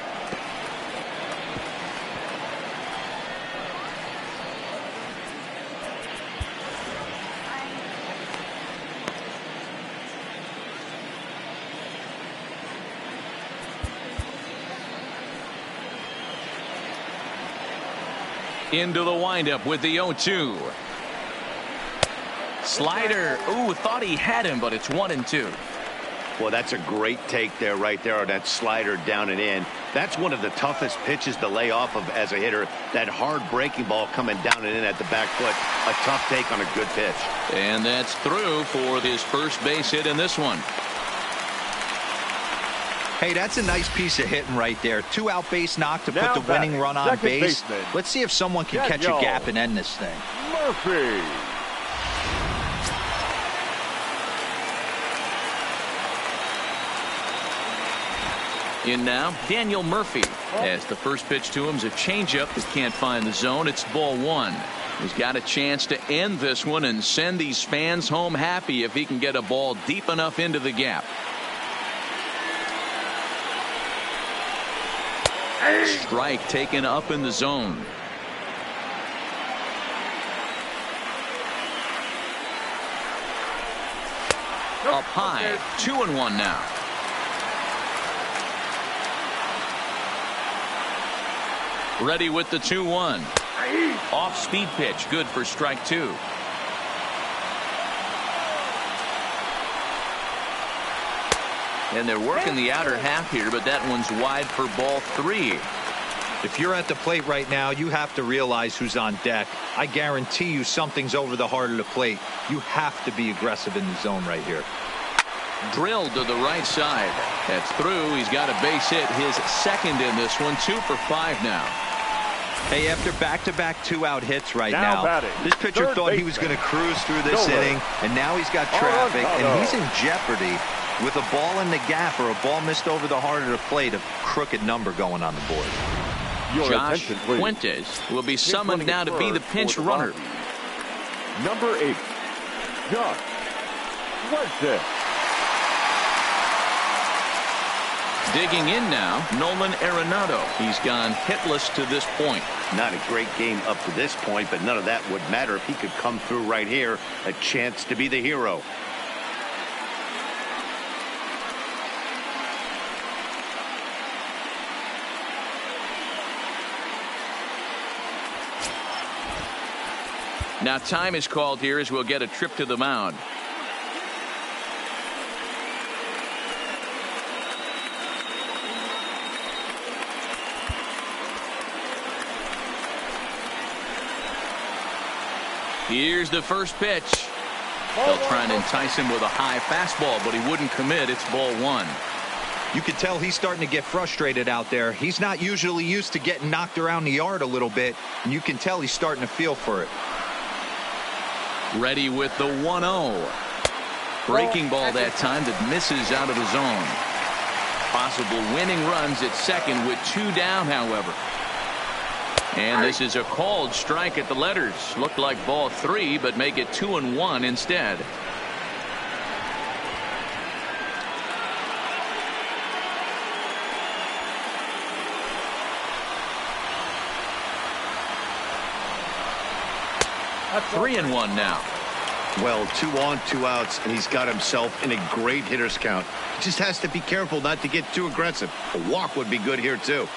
Into the windup with the 0-2. Slider. Ooh, thought he had him, but it's 1-2. Well, that's a great take there, right there, on that slider down and in. That's one of the toughest pitches to lay off of as a hitter. That hard breaking ball coming down and in at the back foot. A tough take on a good pitch. And that's through for his first base hit in this one. Hey, that's a nice piece of hitting right there. 2 out base knock to Now put the winning run on base. baseman. Let's see if someone can catch a gap and end this thing. Murphy. In now, Daniel Murphy. As the first pitch to him is a changeup that can't find the zone. It's ball 1. He's got a chance to end this one and send these fans home happy if he can get a ball deep enough into the gap. Strike taken up in the zone. Up high, 2-1 now. Ready with the 2-1. Off speed pitch, good for strike 2. And they're working the outer half here, but that one's wide for ball 3. If you're at the plate right now, you have to realize who's on deck. I guarantee you something's over the heart of the plate. You have to be aggressive in the zone right here. Drilled to the right side. That's through. He's got a base hit, his second in this one. 2 for 5 now. Hey, after back-to-back 2-out hits right Now now, batting, this pitcher third thought he baseman. was going to cruise through this Nolan. inning, and now he's got traffic, and Arenado. he's in jeopardy with a ball in the gap or a ball missed over the heart of the plate, a crooked number going on the board. Your Josh attention, please. Fuentes will be He's summoned running now to be the first pinch for the runner. Rockies. Number 8, Josh Fuentes. Digging in now, Nolan Arenado. He's gone hitless to this point. Not a great game up to this point, but none of that would matter if he could come through right here. A chance to be the hero. Now time is called here as we'll get a trip to the mound. Here's the first pitch. They'll try and entice him with a high fastball, but he wouldn't commit. It's ball 1. You can tell he's starting to get frustrated out there. He's not usually used to getting knocked around the yard a little bit, and you can tell he's starting to feel for it. Ready with the 1-0. Breaking ball that time that misses out of the zone. Possible winning runs at second with 2 down, however. And this is a called strike at the letters. Looked like ball 3, but make it 2-1 instead. 3-1 now. Well, 2 on, 2 outs, and he's got himself in a great hitter's count. He just has to be careful not to get too aggressive. A walk would be good here, too.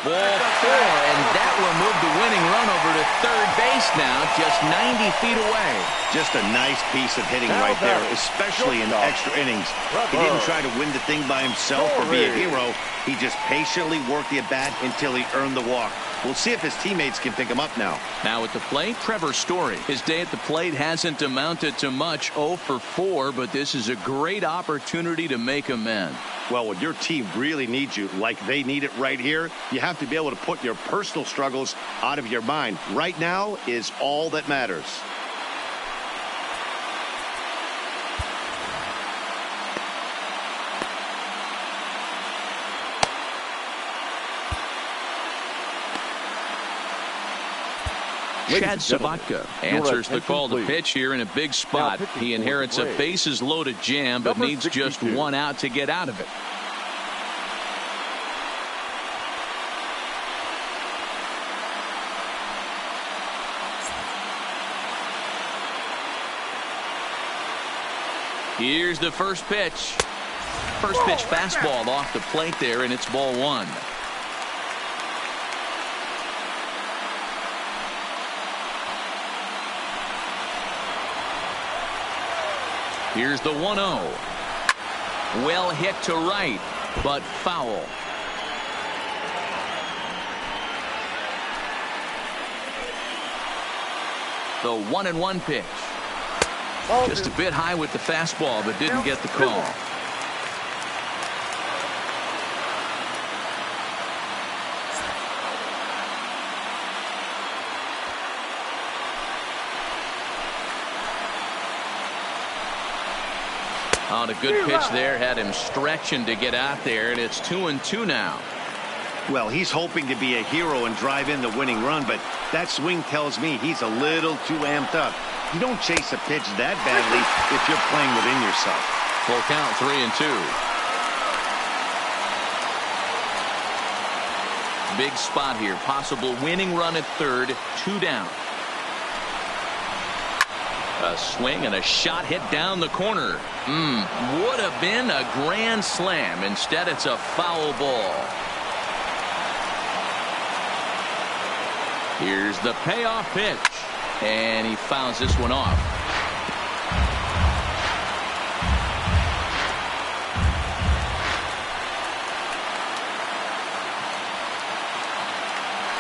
Ball 4, and that will move the winning run over to third base now, just 90 feet away. Just a nice piece of hitting right there, especially in extra innings. He didn't try to win the thing by himself or be a hero. He just patiently worked the at-bat until he earned the walk. We'll see if his teammates can pick him up now. Now at the plate, Trevor Story. His day at the plate hasn't amounted to much, 0 for 4, but this is a great opportunity to make amends. Well, when your team really needs you, like they need it right here, you have to be able to put your personal struggles out of your mind. Right now is all that matters. Chad Sabatka answers the call to pitch here in a big spot. He inherits a bases-loaded jam, but needs just 1 out to get out of it. Here's the first pitch. First pitch fastball off the plate there, and it's ball 1. Here's the 1-0. Well hit to right, but foul. The 1-1 pitch. Just a bit high with the fastball, but didn't get the call. On a good pitch there, had him stretching to get out there, and it's 2-2 now. Well, he's hoping to be a hero and drive in the winning run, but that swing tells me he's a little too amped up. You don't chase a pitch that badly if you're playing within yourself. Full count, 3-2. Big spot here. Possible winning run at third. 2 down. A swing and a shot hit down the corner. Would have been a grand slam. Instead, it's a foul ball. Here's the payoff pitch. And he fouls this one off.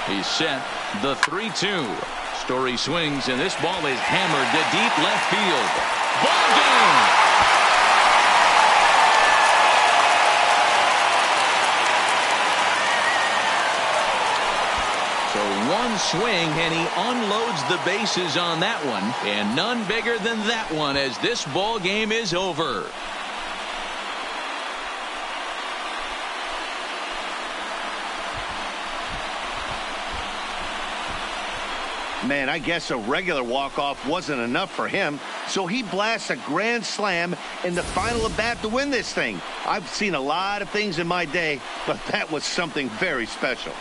He's set. The 3-2. Story swings, and this ball is hammered to deep left field. Ball game! So one swing, and he unloads the bases on that one, and none bigger than that one as this ball game is over. Man, I guess a regular walk-off wasn't enough for him, so he blasts a grand slam in the final at bat to win this thing. I've seen a lot of things in my day, but that was something very special.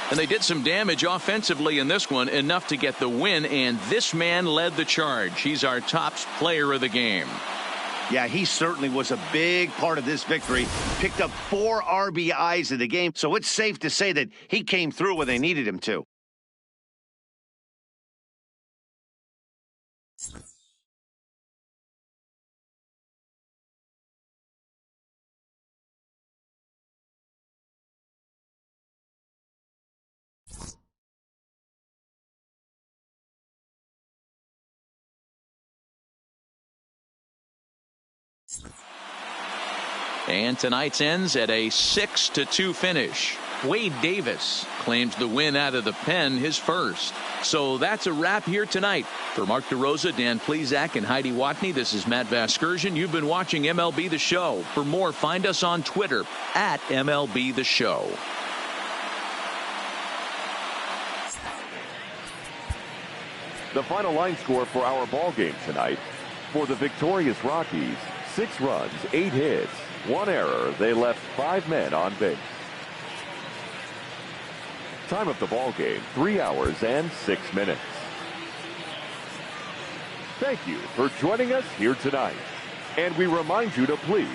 And they did some damage offensively in this one, enough to get the win, and this man led the charge. He's our top player of the game. Yeah, he certainly was a big part of this victory. Picked up 4 RBIs in the game, so it's safe to say that he came through when they needed him to. And tonight's ends at a 6-2 finish. Wade Davis claims the win out of the pen, his first. So that's a wrap here tonight. For Mark DeRosa, Dan Plezak, and Heidi Watney, this is Matt Vasgersian. You've been watching MLB The Show. For more, find us on Twitter at MLB The Show. The final line score for our ball game tonight. For the victorious Rockies, 6 runs, 8 hits, 1 error. They left 5 men on base. Time of the ball game, 3 hours and 6 minutes. Thank you for joining us here tonight. And we remind you to please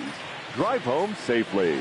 drive home safely.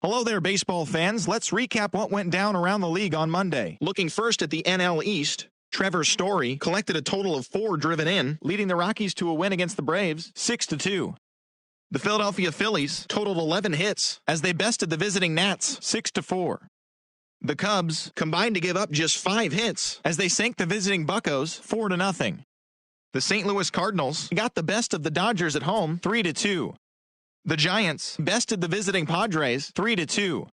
Hello there, baseball fans. Let's recap what went down around the league on Monday. Looking first at the NL East, Trevor Story collected a total of 4 driven in, leading the Rockies to a win against the Braves, 6-2. The Philadelphia Phillies totaled 11 hits as they bested the visiting Nats, 6-4. The Cubs combined to give up just 5 hits as they sank the visiting Buccos, 4-0. The St. Louis Cardinals got the best of the Dodgers at home, 3-2. The Giants bested the visiting Padres 3-2.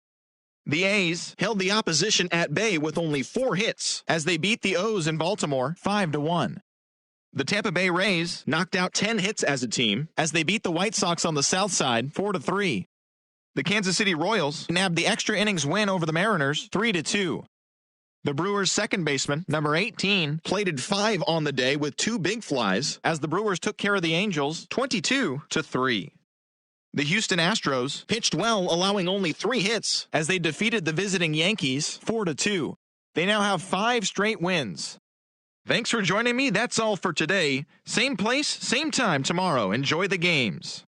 The A's held the opposition at bay with only 4 hits as they beat the O's in Baltimore 5-1. The Tampa Bay Rays knocked out 10 hits as a team as they beat the White Sox on the South Side 4-3. The Kansas City Royals nabbed the extra innings win over the Mariners 3-2. The Brewers' second baseman, number 18, plated 5 on the day with 2 big flies as the Brewers took care of the Angels 22-3. The Houston Astros pitched well, allowing only 3 hits as they defeated the visiting Yankees 4-2. They now have 5 straight wins. Thanks for joining me. That's all for today. Same place, same time tomorrow. Enjoy the games.